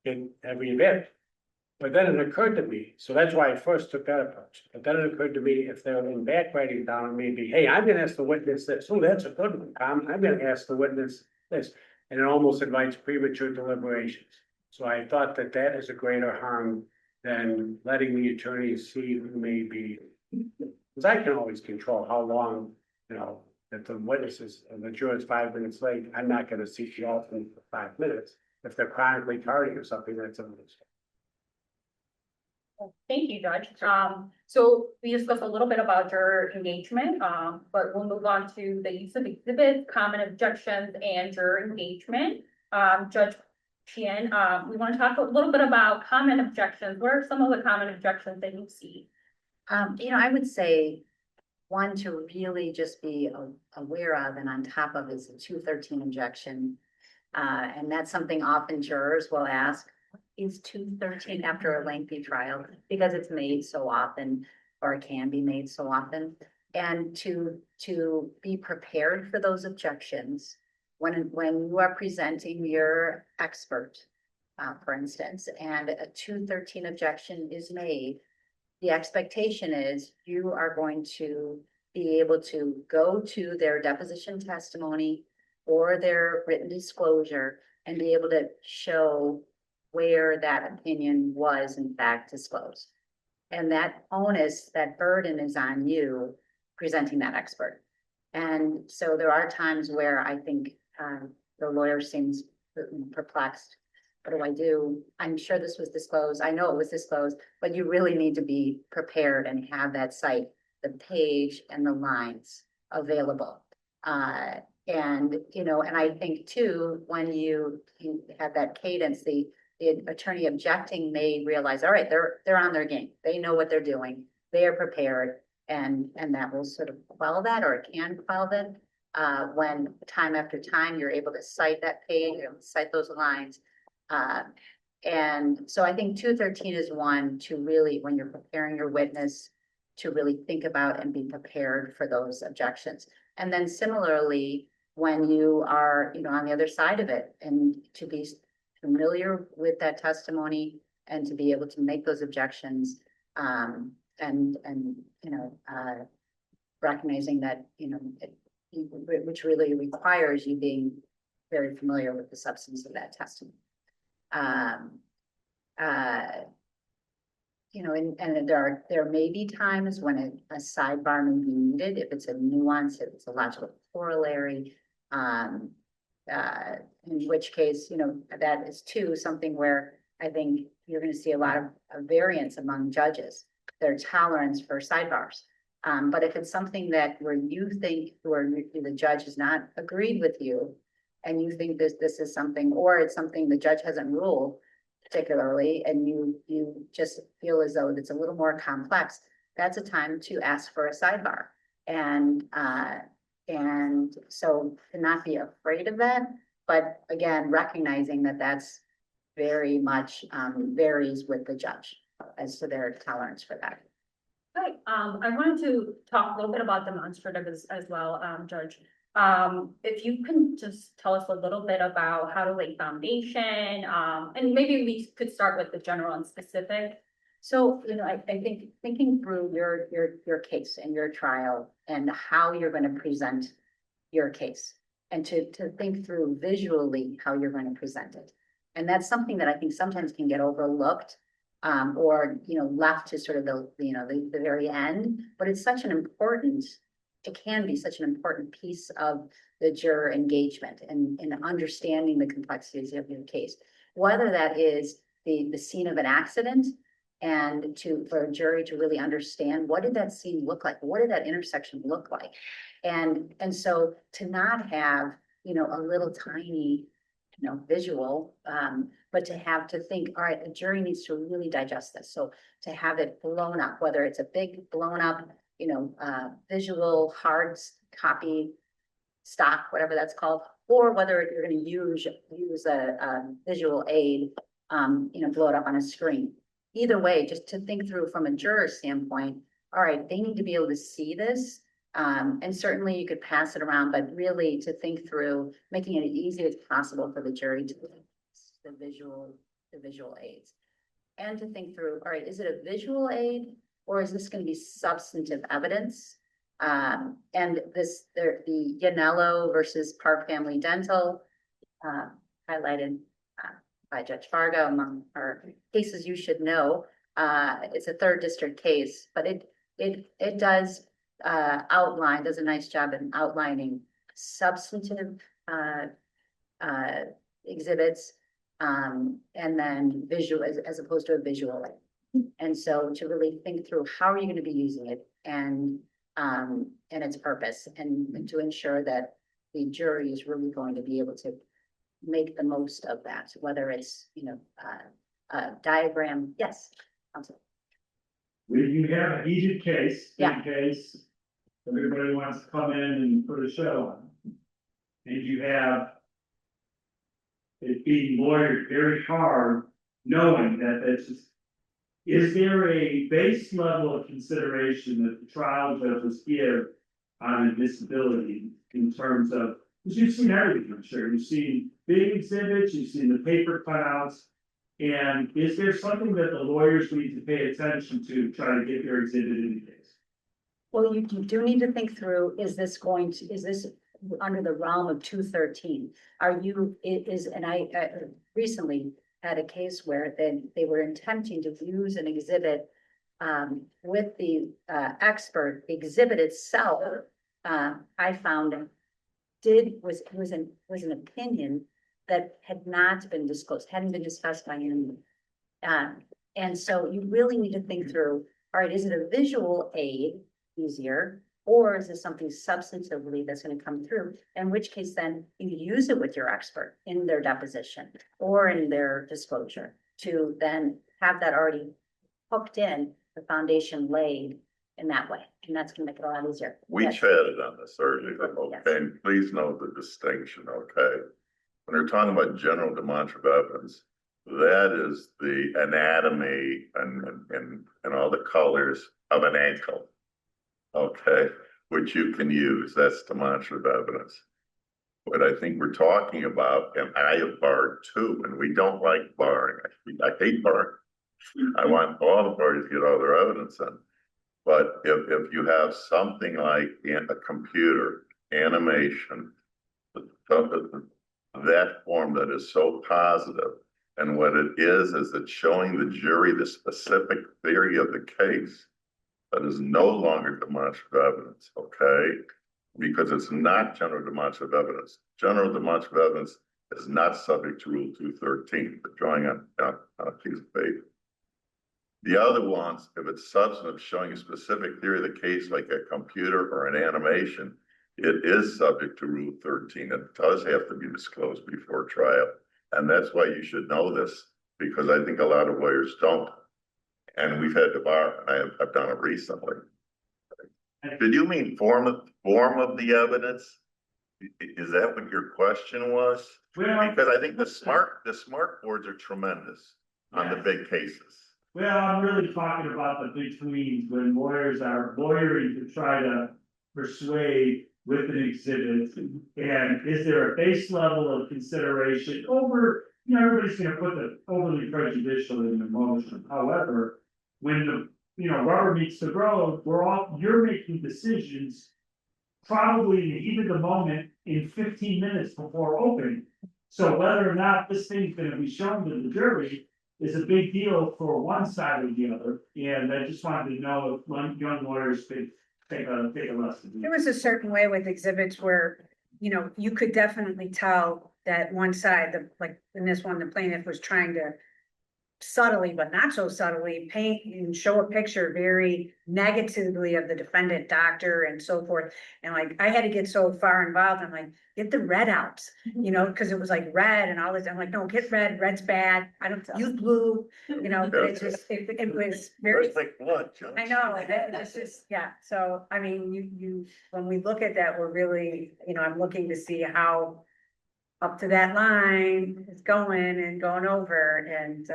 Speaker 2: get every event. But then it occurred to me, so that's why I first took that approach. But then it occurred to me, if they're in back writing down, maybe, hey, I'm gonna ask the witness this. Oh, that's a good one, Tom. I'm gonna ask the witness this. And it almost invites premature deliberations. So I thought that that is a greater harm than letting the attorneys see who may be. Because I can always control how long, if the witnesses, the juror's 5 minutes late, I'm not gonna seek the alternate for 5 minutes. If they're chronically tardy or something, that's another story.
Speaker 1: Thank you, Judge. So we discussed a little bit about juror engagement, but we'll move on to the use of exhibits, common objections, and juror engagement. Judge Sheahan, we want to talk a little bit about common objections. What are some of the common objections that you see?
Speaker 6: I would say one to really just be aware of and on top of is the 213 objection. And that's something often jurors will ask, is 213 after a lengthy trial, because it's made so often, or it can be made so often. And to be prepared for those objections when you are presenting your expert, for instance, and a 213 objection is made, the expectation is you are going to be able to go to their deposition testimony or their written disclosure and be able to show where that opinion was in fact disclosed. And that onus, that burden is on you presenting that expert. And so there are times where I think the lawyer seems perplexed. What do I do? I'm sure this was disclosed. I know it was disclosed, but you really need to be prepared and have that cite, the page and the lines available. And I think too, when you have that cadence, the attorney objecting may realize, all right, they're on their game. They know what they're doing. They are prepared, and that will sort of quell that, or it can quell that. When time after time, you're able to cite that page, cite those lines. And so I think 213 is one to really, when you're preparing your witness, to really think about and be prepared for those objections. And then similarly, when you are, on the other side of it, and to be familiar with that testimony and to be able to make those objections, recognizing that, which really requires you being very familiar with the substance of that testimony. you know, and there may be times when a sidebar may be needed, if it's a nuance, if it's a logical corollary. In which case, you know, that is too something where I think you're gonna see a lot of variance among judges, their tolerance for sidebars. But if it's something that where you think, where the judge has not agreed with you, and you think this is something, or it's something the judge hasn't ruled particularly, and you just feel as though it's a little more complex, that's a time to ask for a sidebar. And so to not be afraid of that, but again, recognizing that that's very much varies with the judge as to their tolerance for that.
Speaker 1: Hi, I wanted to talk a little bit about demonstrative as well, Judge. If you can just tell us a little bit about how to lay foundation, and maybe we could start with the general and specific.
Speaker 6: So, you know, I think thinking through your case and your trial and how you're going to present your case, and to think through visually how you're going to present it. And that's something that I think sometimes can get overlooked, or, you know, left to sort of the very end, but it's such an important, it can be such an important piece of the juror engagement and understanding the complexities of your case, whether that is the scene of an accident, and for a jury to really understand, what did that scene look like? What did that intersection look like? And so to not have, you know, a little tiny, you know, visual, but to think, all right, the jury needs to really digest this. So to have it blown up, whether it's a big blown up, you know, visual hard copy stock, whatever that's called, or whether you're going to use a visual aid, you know, blow it up on a screen. Either way, just to think through from a juror standpoint, all right, they need to be able to see this. And certainly you could pass it around, but really to think through making it as easy as possible for the jury to the visual aids. And to think through, all right, is it a visual aid, or is this going to be substantive evidence? And the Yanello versus Park Family Dental, highlighted by Judge Varga among our cases you should know. It's a 3rd district case, but it does does a nice job in outlining substantive exhibits, and then visual as opposed to a visual aid. And so to really think through how are you going to be using it, and its purpose, and to ensure that the jury is really going to be able to make the most of that, whether it's, you know, a diagram. Yes. Counsel.
Speaker 10: When you have a heated case,
Speaker 6: Yeah.
Speaker 10: in case everybody wants to come in and put a show on, and you have it being lawyered very hard, knowing that that's just, is there a base level of consideration that the trial judges give on a disability in terms of, because you've seen everything, I'm sure, you've seen big exhibits, you've seen the paper cutouts, and is there something that the lawyers need to pay attention to try to get their exhibit in the case?
Speaker 6: Well, you do need to think through, is this under the realm of 213? And I recently had a case where they were attempting to use an exhibit with the expert. The exhibit itself, I found was an opinion that had not been disclosed, hadn't been discussed by anyone. And so you really need to think through, all right, is it a visual aid easier, or is this something substantively that's going to come through? In which case then you use it with your expert in their deposition or in their disclosure to then have that already hooked in, the foundation laid in that way. And that's going to make it a lot easier.
Speaker 5: We
Speaker 6: Yes.
Speaker 5: chatted on this earlier,
Speaker 6: Yes.
Speaker 5: okay, and please note the distinction, okay? When we're talking about general demonstrative evidence, that is the anatomy and all the colors of an ankle, okay, which you can use. That's demonstrative evidence. What I think we're talking about, and I have barred too, and we don't like barring. I hate barring. I want all the parties to get all their evidence in. But if you have something like a computer animation, that form that is so positive, And what it is it's showing the jury the specific theory of the case that is no longer demonstrative evidence, okay? Because it's not general demonstrative evidence. General demonstrative evidence is not subject to Rule 213, the drawing on a piece of paper. The other ones, if it's substantive, showing a specific theory of the case, like a computer or an animation, it is subject to Rule 13. It does have to be disclosed before trial. And that's why you should know this, because I think a lot of lawyers don't. And we've had the bar, and I've done it recently. Did you mean form of the evidence? Is that what your question was?
Speaker 10: Well,
Speaker 5: Because I think the smart boards are tremendous on the big cases.
Speaker 10: well, I'm really talking about the betweens when lawyers are lawyering to try to persuade with an exhibit. And is there a base level of consideration over, everybody's gonna put the overly prejudicial in the motion. However, when the, rubber meets the road, you're making decisions probably in the heat of the moment in 15 minutes before opening. So whether or not this thing's gonna be shown to the jury is a big deal for one side or the other. And I just wanted to know if young lawyers could take a lesson.
Speaker 4: There was a certain way with exhibits where, you could definitely tell that one side, like in this one, the plaintiff was trying to subtly, but not so subtly, paint and show a picture very negatively of the defendant, doctor, and so forth. And like, I had to get so far involved, I'm like, get the red out, because it was like red and all this, I'm like, no, get red, red's bad, I don't use blue, but it just, it was very.
Speaker 5: Where's like blood, Judge?
Speaker 4: I know, it's just, yeah, so, I mean, you, when we look at that, we're really, I'm looking to see how up to that line is going and going over, and,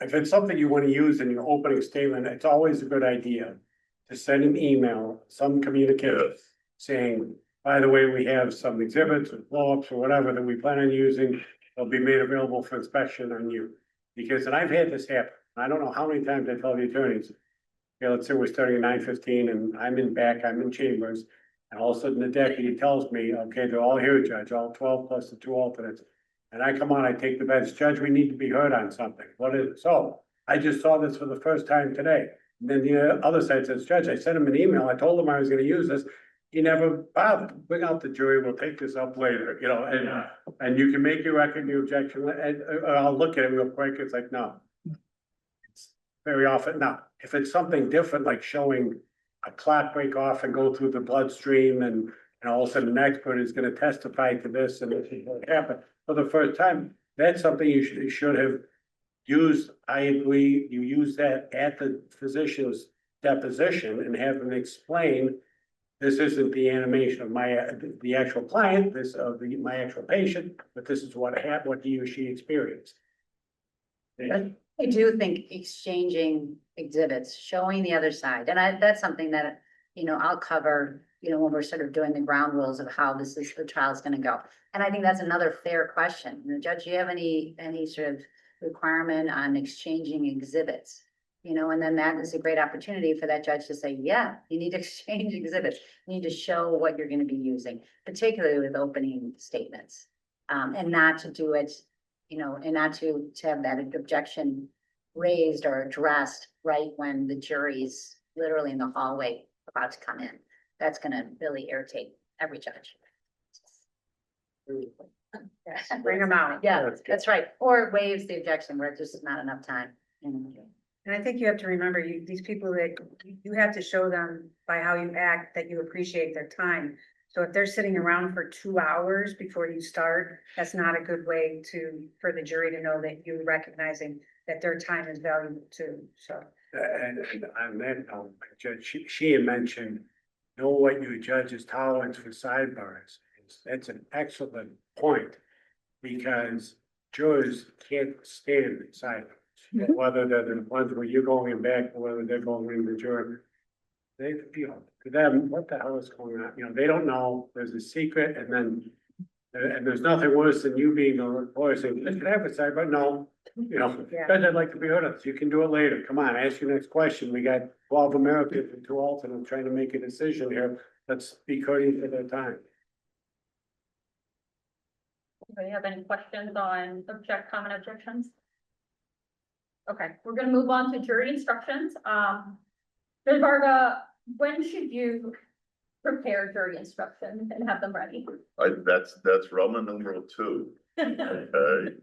Speaker 2: If it's something you want to use in your opening statement, it's always a good idea to send an email, some communication
Speaker 5: Yes.
Speaker 2: saying, by the way, we have some exhibits or blow-ups or whatever that we plan on using. They'll be made available for inspection on you. Because, and I've had this happen. I don't know how many times I tell the attorneys, let's say we're starting at 9:15 and I'm in chambers. And all of a sudden the deputy tells me, okay, they're all here, Judge, all 12 plus the 2 alternates. And I come on, I take the bench, Judge, we need to be heard on something. What is it? So I just saw this for the first time today. And then the other side says, Judge, I sent him an email. I told him I was gonna use this. He never bothered. Bring out the jury. We'll take this up later, and you can make your record, your objection, and I'll look at it real quick. It's like, no. It's very often, now, if it's something different, like showing a clot break off and go through the bloodstream and all of a sudden an expert is gonna testify to this and this is what happened for the first time, that's something you should have used. I agree, you use that at the physician's deposition and have them explain, this isn't the animation of the actual client, my actual patient, but this is what happened, what he or she experienced.
Speaker 6: I do think exchanging exhibits, showing the other side, and that's something that, I'll cover, when we're sort of doing the ground rules of how the trial is gonna go. And I think that's another fair question. Judge, do you have any sort of requirement on exchanging exhibits? And then that is a great opportunity for that judge to say, yeah, you need to exchange exhibits. You need to show what you're gonna be using, particularly with opening statements. And not to do it, and not to have that objection raised or addressed right when the jury's literally in the hallway about to come in. That's gonna really irritate every judge.
Speaker 4: bring them out.
Speaker 6: Yeah, that's right. Or waives the objection where there's just not enough time.
Speaker 4: And I think you have to remember, these people that you have to show them by how you act that you appreciate their time. So if they're sitting around for 2 hours before you start, that's not a good way for the jury to know that you're recognizing that their time is valuable too, so.
Speaker 2: And on that note, Judge, she had mentioned, know what your judge's tolerance for sidebars is. That's an excellent point. Because jurors can't stand silence, whether they're the ones where you're going back or whether they're going in the jury. They, to them, what the hell is going on? They don't know, there's a secret, and there's nothing worse than you being the lawyer saying, let's have a sidebar. No,
Speaker 4: Yeah.
Speaker 2: Judge, I'd like to be heard of. You can do it later. Come on, ask your next question. We got 12 Americans and 2 alternates trying to make a decision here. Let's be courteous to their time.
Speaker 1: Do you have any questions on comment objections? Okay, we're gonna move on to jury instructions. Ms. Varga, when should you prepare jury instructions and have them ready?
Speaker 5: That's Roman numeral 2. Okay.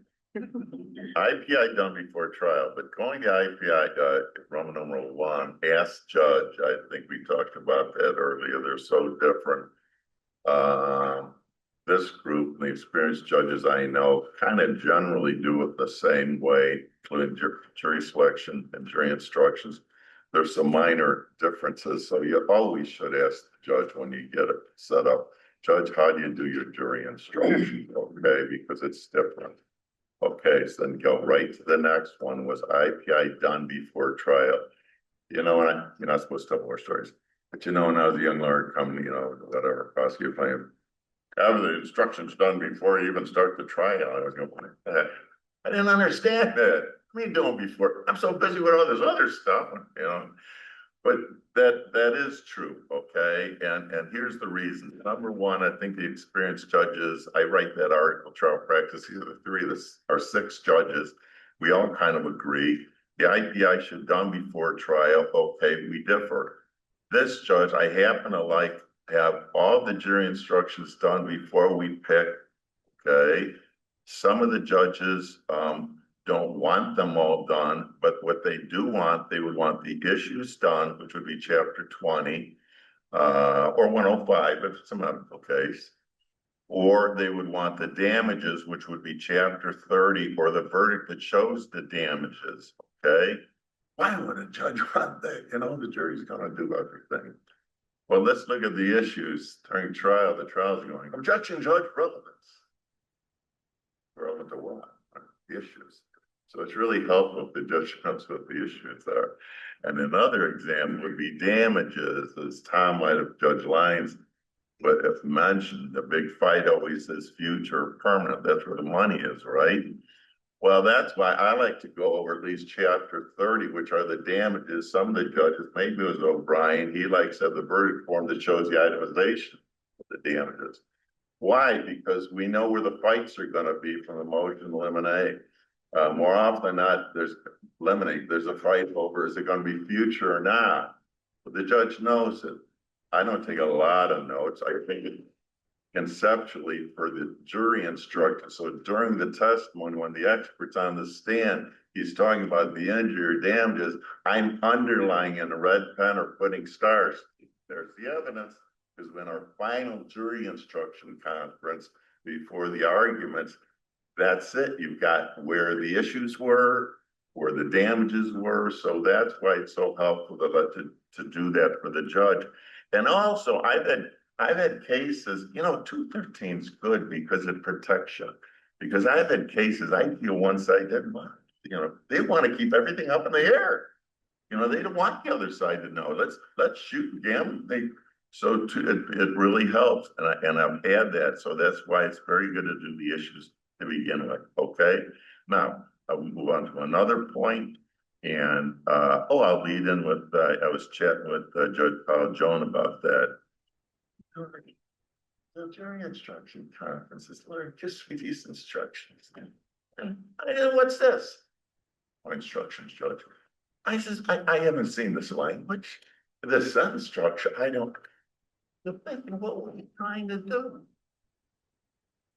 Speaker 5: IPI done before trial, but going to IPI, Roman numeral 1, ask judge, I think we talked about that earlier, they're so different. This group, the experienced judges I know, kind of generally do it the same way, including jury selection and jury instructions. There's some minor differences, so you always should ask the judge when you get it set up, Judge, how do you do your jury instruction? Okay, because it's different. Okay, so then go right to the next one. Was IPI done before trial? You know, and you're not supposed to tell more stories, but you know, when I was a young lawyer coming, whatever, prosecutor playing, have the instructions done before you even start the trial. I was going, I didn't understand that. What are you doing before? I'm so busy with all this other stuff, But that is true, okay? And here's the reason. Number one, I think the experienced judges, I write that article, trial practice, these are the 3 or 6 judges. We all kind of agree. The IPI should done before trial. Okay, we differ. This judge, I happen to have all the jury instructions done before we pick, okay? Some of the judges don't want them all done, but what they do want, they would want the issues done, which would be chapter 20 or 105 if it's a medical case, or they would want the damages, which would be chapter 30, or the verdict that shows the damages, okay? Why would a judge want that? The jury's gonna do everything. Well, let's look at the issues during trial. The trial's going, objection, judge, relevance. Relevant to what? The issues. So it's really helpful if the judge knows what the issues are. And another example would be damages, as Tom might have, Judge Lyons, but if mentioned, the big fight always is future permanent. That's where the money is, right? Well, that's why I like to go over at least chapter 30, which are the damages. Some of the judges, maybe it was O'Brien, he likes to have the verdict form that shows the itemization of the damages. Why? Because we know where the fights are going to be from the motion to eliminate. More often than not, there's a fight over, is it going to be future or not? But the judge knows it. I don't take a lot of notes. I think it conceptually for the jury instruction. So during the testimony, when the expert's on the stand, he's talking about the injury or damages, I'm underlining in a red pen or putting stars. There's the evidence, because when our final jury instruction conference before the arguments, that's it. You've got where the issues were, where the damages were. So that's why it's so helpful to do that for the judge. And also, I've had cases, 213 is good because it protects you. Because I've had cases, I feel one side didn't want, they want to keep everything up in the air. They don't want the other side to know. Let's shoot and gamble. So it really helps, and I've had that. So that's why it's very good to do the issues to begin with. Okay. Now I will move on to another point, and I'll lead in with I was chatting with Judge Joan about that. The jury instruction conferences, Lord, just read these instructions. And what's this? My instructions, Judge. I says, I haven't seen this language, this sentence structure. I don't. What were you trying to do?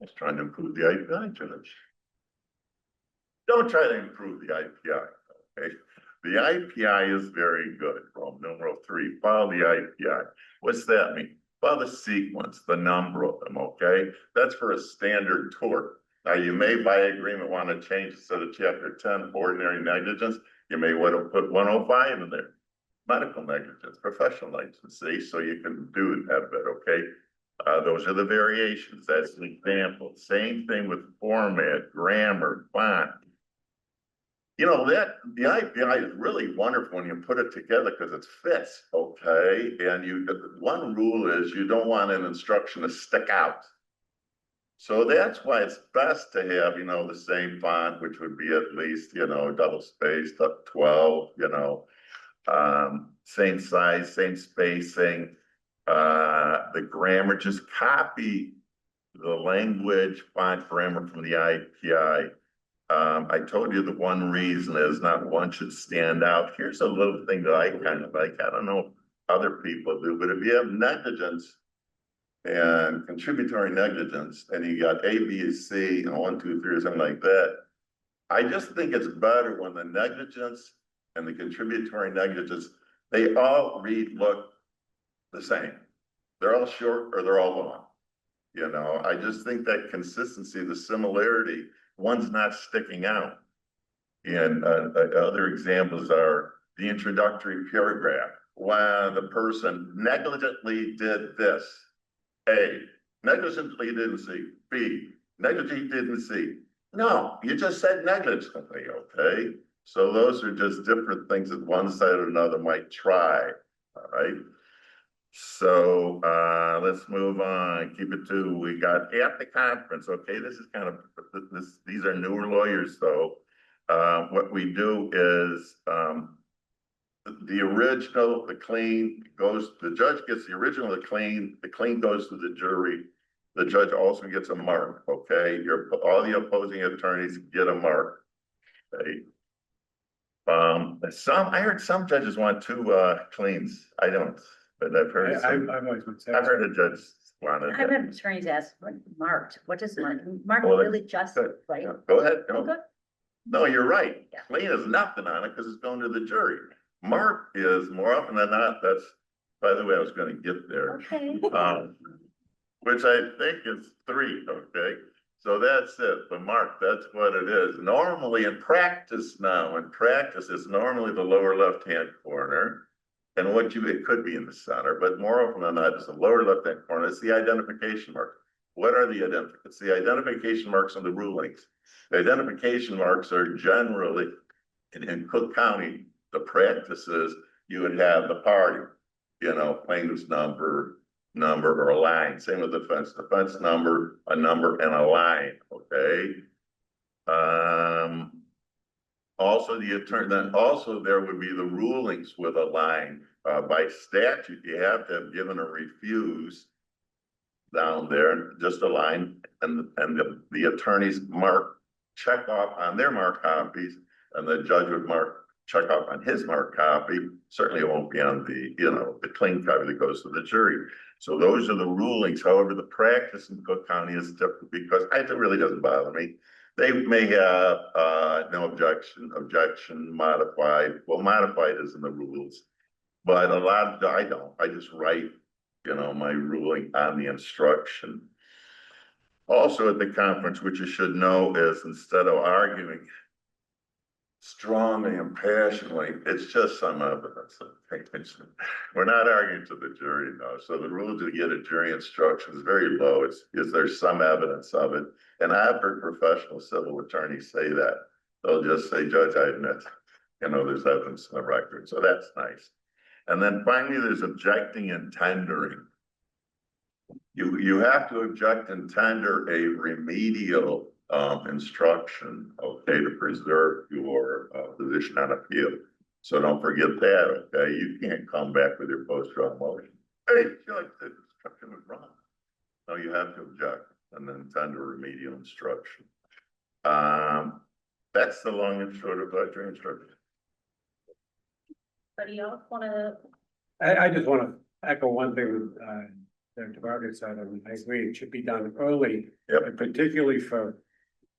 Speaker 5: I was trying to improve the IPI, Judge. Don't try to improve the IPI. Okay? The IPI is very good. From number 3, follow the IPI. What's that mean? Follow the sequence, the number of them, okay? That's for a standard tort. Now, you may, by agreement, want to change instead of chapter 10, ordinary negligence. You may want to put 105 in there. Medical negligence, professional negligence, see? So you can do that bit, okay? Those are the variations. That's an example. Same thing with format, grammar, font. That the IPI is really wonderful when you put it together because it fits, okay? And one rule is you don't want an instruction to stick out. So that's why it's best to have, the same font, which would be at least, double spaced up 12, same size, same spacing. The grammar, just copy the language, font, grammar from the IPI. I told you the one reason is not one should stand out. Here's a little thing that I kind of like. I don't know if other people do, but if you have negligence and contributory negligence, and you got A, B, and C, and 1, 2, 3, or something like that, I just think it's better when the negligence and the contributory negligence, they all look the same. They're all short or they're all long. You know, I just think that consistency, the similarity, one's not sticking out. And other examples are the introductory paragraph. When the person negligently did this, A, negligently didn't C, B, negligently didn't C. No, you just said negligently, okay? So those are just different things that one side or another might try, all right? So let's move on, keep it to, we got at the conference, okay, this is kind of, these are newer lawyers though. What we do is the original, the clean goes, the judge gets the original, the clean goes to the jury. The judge also gets a mark, okay? All the opposing attorneys get a mark, okay? I heard some judges want 2 cleans. I don't, but I've heard
Speaker 2: I've always been saying.
Speaker 5: I've heard a judge wanted.
Speaker 6: I've had attorneys ask, what marked, what does marked,
Speaker 5: Well,
Speaker 6: really just,
Speaker 5: good.
Speaker 6: right?
Speaker 5: Go ahead. Go.
Speaker 6: Okay.
Speaker 5: No, you're right.
Speaker 6: Yeah.
Speaker 5: Clean is nothing on it because it's going to the jury. Mark is more often than not, that's, by the way, I was gonna get there.
Speaker 6: Okay.
Speaker 5: Which I think is 3, okay? So that's it, the mark, that's what it is. Normally in practice now, it's normally the lower left-hand corner. And it could be in the center, but more often than not, it's the lower left-hand corner, it's the identification mark. What are it's the identification marks on the rulings. The identification marks are generally, in Cook County, the practices, you would have the party, plaintiff's number or a line. Same with defense number, a number and a line, okay? Also the attorney, then also there would be the rulings with a line. By statute, you have to have given or refused down there, just a line, and the attorneys check off on their mark copies, and the judge would check off on his mark copy. Certainly it won't be on the clean copy that goes to the jury. So those are the rulings. However, the practice in Cook County is different because it really doesn't bother me. They may have no objection, modified. Well, modified is in the rules, but a lot of, I don't. I just write, my ruling on the instruction. Also at the conference, which you should know is instead of arguing strongly and passionately, it's just some evidence. We're not arguing to the jury, no. So the rule to get a jury instruction is very low. Is there some evidence of it? And I've heard professional civil attorneys say that. They'll just say, Judge, I admit, there's evidence in the record. So that's nice. And then finally, there's objecting and tendering. You have to object and tender a remedial instruction, okay, to preserve your position on appeal. So don't forget that, okay? You can't come back with your post-trial motion. Hey, Judge, the instruction was wrong. No, you have to object and then tender remedial instruction. That's the long and short of jury instruction.
Speaker 1: Anybody else wanna?
Speaker 2: I just want to echo one thing that Varga said, and I agree, it should be done early.
Speaker 5: Yep.
Speaker 2: And particularly for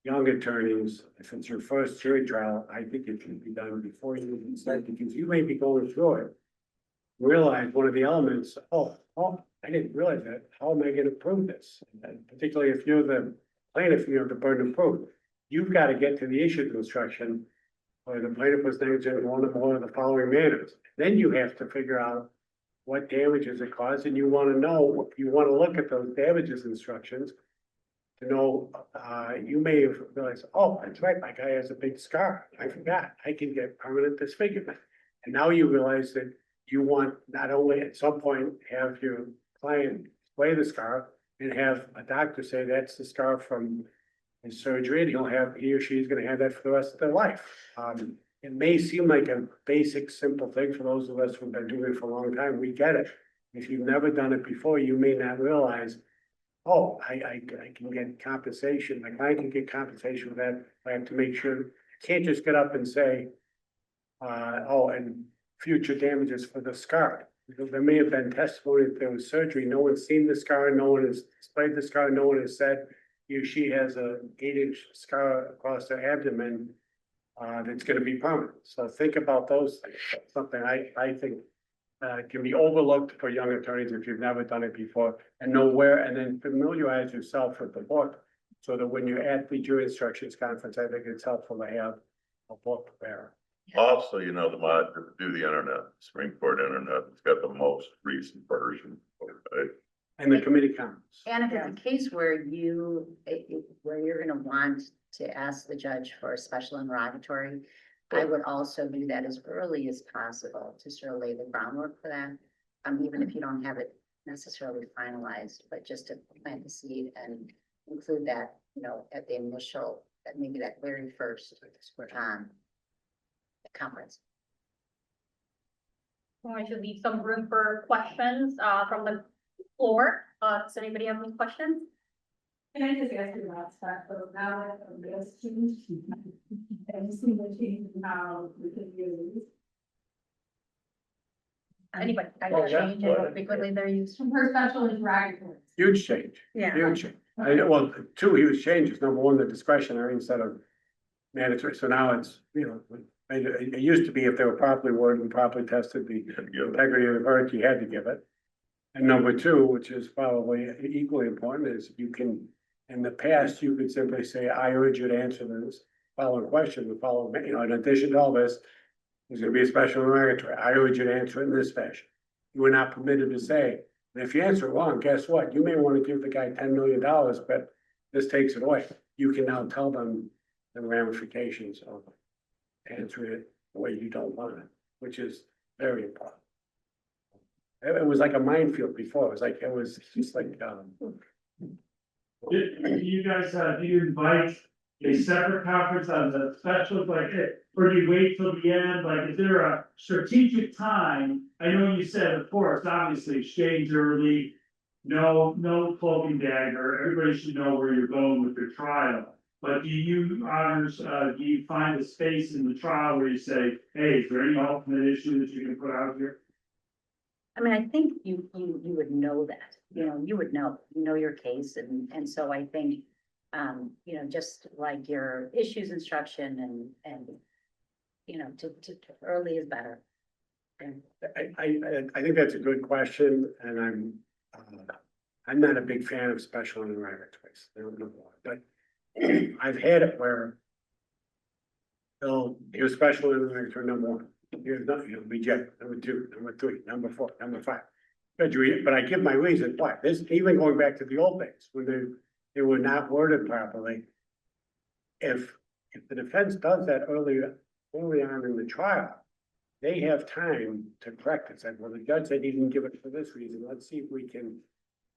Speaker 2: young attorneys, if it's your first jury trial, I think it should be done before you even start, because you may be going through it. Realize one of the elements, oh, I didn't realize that, how am I gonna prove this? And particularly if you're the plaintiff, you have the burden of proof. You've got to get to the issue of instruction where the plaintiff was negligent in one or more of the following manners. Then you have to figure out what damages it caused, and you want to know, you want to look at those damages instructions to know, you may have realized, oh, that's right, my guy has a big scar. I forgot, I can get permanent disfigurement. And now you realize that you want not only at some point have your client display the scar and have a doctor say that's the scar from his surgery, and he or she is going to have that for the rest of their life. It may seem like a basic, simple thing for those of us who've been doing it for a long time. We get it. If you've never done it before, you may not realize oh, I can get compensation, my client can get compensation for that, I have to make sure, I can't just get up and say, oh, and future damages for the scar. Because there may have been testimony that there was surgery, no one's seen the scar, no one has displayed the scar, no one has said, she has a 8-inch scar across her abdomen. That's gonna be permanent, so think about those things, that's something I think. Can be overlooked for young attorneys if you've never done it before, and know where, and then familiarize yourself with the book. So that when you're at the jury instructions conference, I think it's helpful to have a book there.
Speaker 5: Also, you know, do the internet, Supreme Court internet, it's got the most recent version. Right?
Speaker 2: And the committee comments.
Speaker 6: And if it's a case where where you're gonna want to ask the judge for a special interrogatory, I would also do that as early as possible to sort of lay the groundwork for that. Even if you don't have it necessarily finalized, but just to plant the seed and include that, you know, at the initial, maybe that very first, conference.
Speaker 1: Well, I should leave some room for questions, from the floor. Does anybody have any questions?
Speaker 8: Can I just ask you about that, so now that this change, and see the change in how we can use.
Speaker 6: Anybody, I
Speaker 2: Oh,
Speaker 6: can
Speaker 2: yeah.
Speaker 6: change it, how frequently they're used.
Speaker 8: For special interrogatories.
Speaker 2: Huge change,
Speaker 4: Yeah.
Speaker 2: huge change. Well, two huge changes, number one, the discretionary instead of mandatory, so now it's, you know, it used to be if they were properly worded and properly tested, the integrity of the verdict, you had to give it. And number two, which is probably equally important, is you can, in the past, you could simply say, I urge you to answer this following question, the following, you know, in addition to all this, there's gonna be a special interrogatory. I urge you to answer it in this fashion. You were not permitted to say, and if you answer it wrong, guess what? You may want to give the guy $10 million, but this takes it away. You can now tell them the ramifications of answering it the way you don't want it, which is very important. It was like a minefield before. It was just like,
Speaker 10: Do you guys, do you invite a separate conference on the special, like, or do you wait till the end? Like, is there a strategic time? I know you said, of course, obviously exchange early, no cloak and dagger, everybody should know where you're going with your trial. But do you find a space in the trial where you say, hey, is there any ultimate issue that you can put out here?
Speaker 6: I mean, I think you would know that, you would know your case, and so I think, just like your issues instruction and, to early is better.
Speaker 2: I think that's a good question, and I'm not a big fan of special interrogatories, but I've had it where here's special interrogatory number one, here's nothing, reject, number two, number three, number four, number five. But I give my reason why. This, even going back to the old days, when they were not worded properly. If the defense does that early on in the trial, they have time to correct it. Like, well, the judge said he didn't give it for this reason. Let's see if we can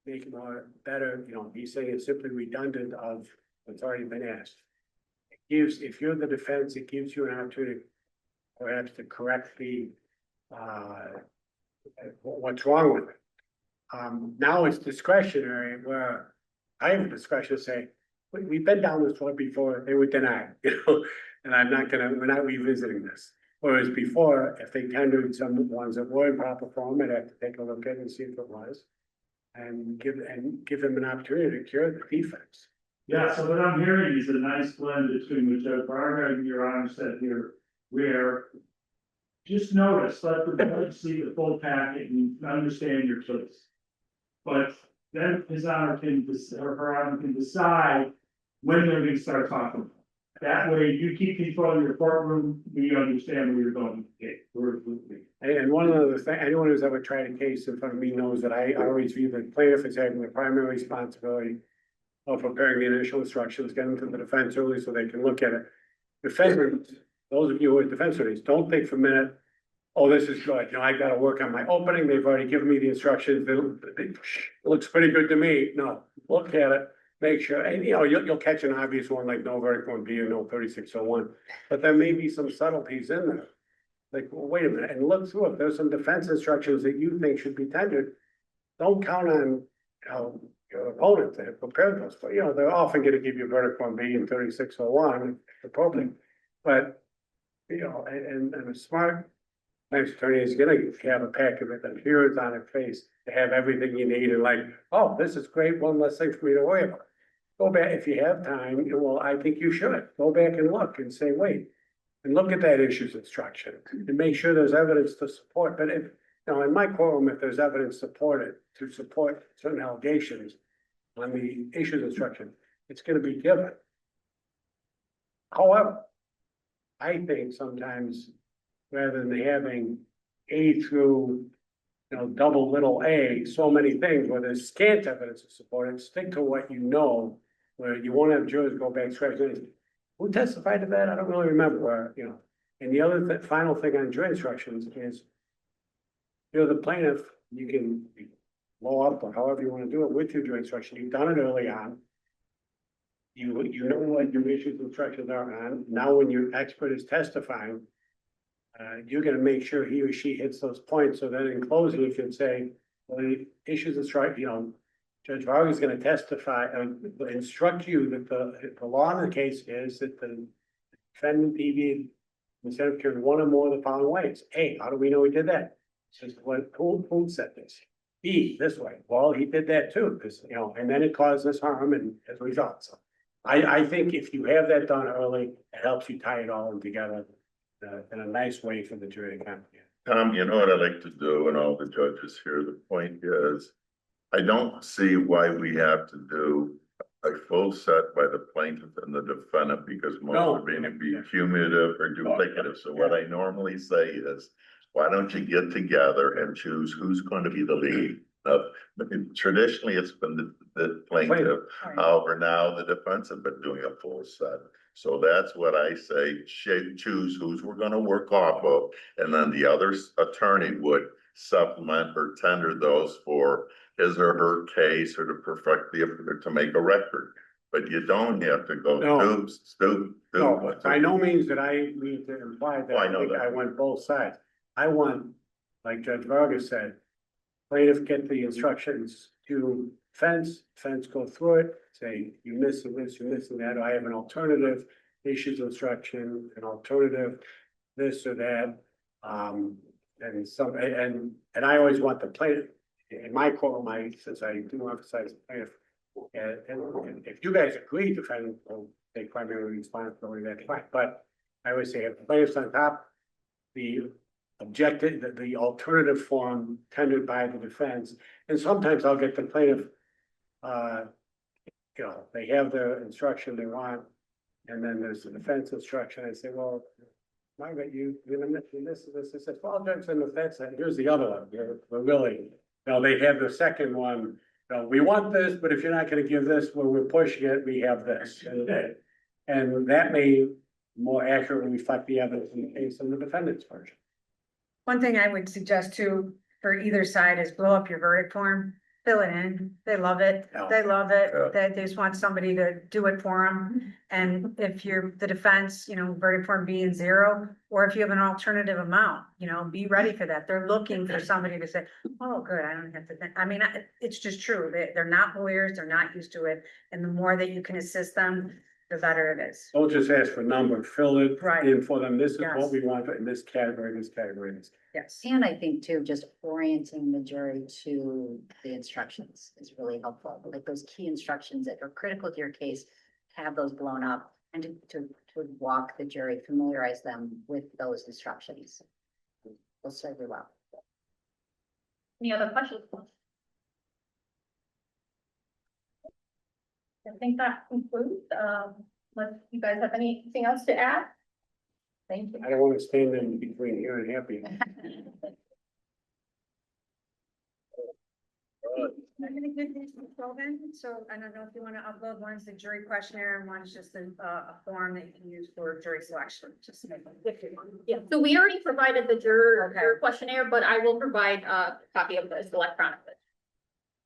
Speaker 2: make it more better. He's saying it's simply redundant of what's already been asked. It gives, if you're the defense, it gives you an opportunity perhaps to correct the what's wrong with it. Now it's discretionary, where I have discretion to say, we've been down this road before, they were denied, and we're not revisiting this. Whereas before, if they tendered some ones that were in proper form, I'd have to take a look at it and see if it was. And give them an opportunity to cure the defects.
Speaker 10: Yeah, so what I'm hearing is a nice blend between what Judge Varga and Your Honor said here, where just notice, let the judge see the full packet and understand your case. But then his honor or her honor can decide when they're going to start talking. That way you keep control of your courtroom, we understand where you're going.
Speaker 2: And one other thing, anyone who's ever tried a case in front of me knows that I always view the plaintiff as having the primary responsibility of preparing the initial instructions, getting to the defense early so they can look at it. Defendants, those of you who are defense attorneys, don't think for a minute, oh, this is good, I gotta work on my opening, they've already given me the instructions, it looks pretty good to me. No, look at it, make sure, and you'll catch an obvious one like no verdict on B or no 3601, but there may be some subtleties in there. Like, well, wait a minute, and look through it, there's some defense instructions that you think should be tendered. Don't count on, your opponent to have prepared those, but they're often gonna give you a verdict form B in 3601, appropriate. But, and a smart next attorney is gonna have a pack of it that appears on its face to have everything you need and like, oh, this is great, one less thing for me to worry about. Go back, if you have time, well, I think you should, go back and look and say, wait, and look at that issues instruction and make sure there's evidence to support, but if, in my courtroom, if there's evidence supported to support certain allegations on the issues instruction, it's gonna be given. However, I think sometimes rather than having A through, double little a, so many things where there's scant evidence to support it, stick to what you know, where you won't have jurors go back scratch anything. Who testified to that? I don't really remember, And the other final thing on jury instructions is, the plaintiff, you can blow up or however you want to do it with your jury instruction. You've done it early on. You know what your issues instructions are on. Now, when your expert is testifying, you're gonna make sure he or she hits those points, so that in closing, you can say, well, the issues instruction, Judge Varga is gonna testify and instruct you that the law in the case is that the defendant deviated instead of curing one or more of the following ways. A, how do we know he did that? Says, who said this? B, this way. Well, he did that too, because, and then it caused this harm and as a result. So I think if you have that done early, it helps you tie it all in together in a nice way for the jury to comprehend.
Speaker 5: Tom, you know what I like to do, and all the judges here, the point is, I don't see why we have to do a full set by the plaintiff and the defendant, because most are going to be cumulative or duplicative. So what I normally say is, why don't you get together and choose who's going to be the lead? Traditionally, it's been the plaintiff. However, now the defense have been doing a full set. So that's what I say, choose who's we're gonna work off of, and then the other attorney would supplement or tender those for his or her case or to perfect to make a record. But you don't have to go
Speaker 2: No, by no means did I mean to imply that.
Speaker 5: Oh, I know that.
Speaker 2: I want both sides. I want, like Judge Varga said, plaintiff get the instructions to fence go through it, say, you missing this, you're missing that, or I have an alternative issues instruction, an alternative this or that. And I always want the plaintiff, in my court, since I do emphasize the plaintiff, and if you guys agree, defendant will take primary responsibility, that's fine, but I always say if the plaintiff's on top, the objective, the alternative form tendered by the defense, and sometimes I'll get the plaintiff, they have the instruction they want, and then there's the defense instruction. I say, well, Margaret, you this. I said, well, Judge, and if that's it, here's the other one. We're really, they have the second one. We want this, but if you're not going to give this, when we're pushing it, we have this, and that may more accurately reflect the evidence in the case of the defendant's version.
Speaker 4: One thing I would suggest too, for either side, is blow up your verdict form, fill it in. They love it. They love it. They just want somebody to do it for them. And if you're the defense, verdict form being 0, or if you have an alternative amount, be ready for that. They're looking for somebody to say, oh, good, I don't have to think. I mean, it's just true. They're not lawyers. They're not used to it. And the more that you can assist them, the better it is.
Speaker 2: Don't just ask for a number, fill it in for them. This is
Speaker 4: Yes.
Speaker 2: what we want in this category, this category, this.
Speaker 4: Yes.
Speaker 6: And I think too, just orienting the jury to the instructions is really helpful. Like those key instructions that are critical to your case, have those blown up and to walk the jury, familiarize them with those instructions. Will serve you well.
Speaker 1: Any other questions? I think that concludes, unless you guys have anything else to add? Thank you.
Speaker 2: I don't want to stand in between here and happy.
Speaker 4: I'm gonna give these to Kelvin, so I don't know if you want to upload, one's the jury questionnaire and one's just a form that you can use for jury selection, just to make them.
Speaker 1: Yeah, so we already provided the juror
Speaker 4: Okay.
Speaker 1: juror questionnaire, but I will provide a copy of this electronically.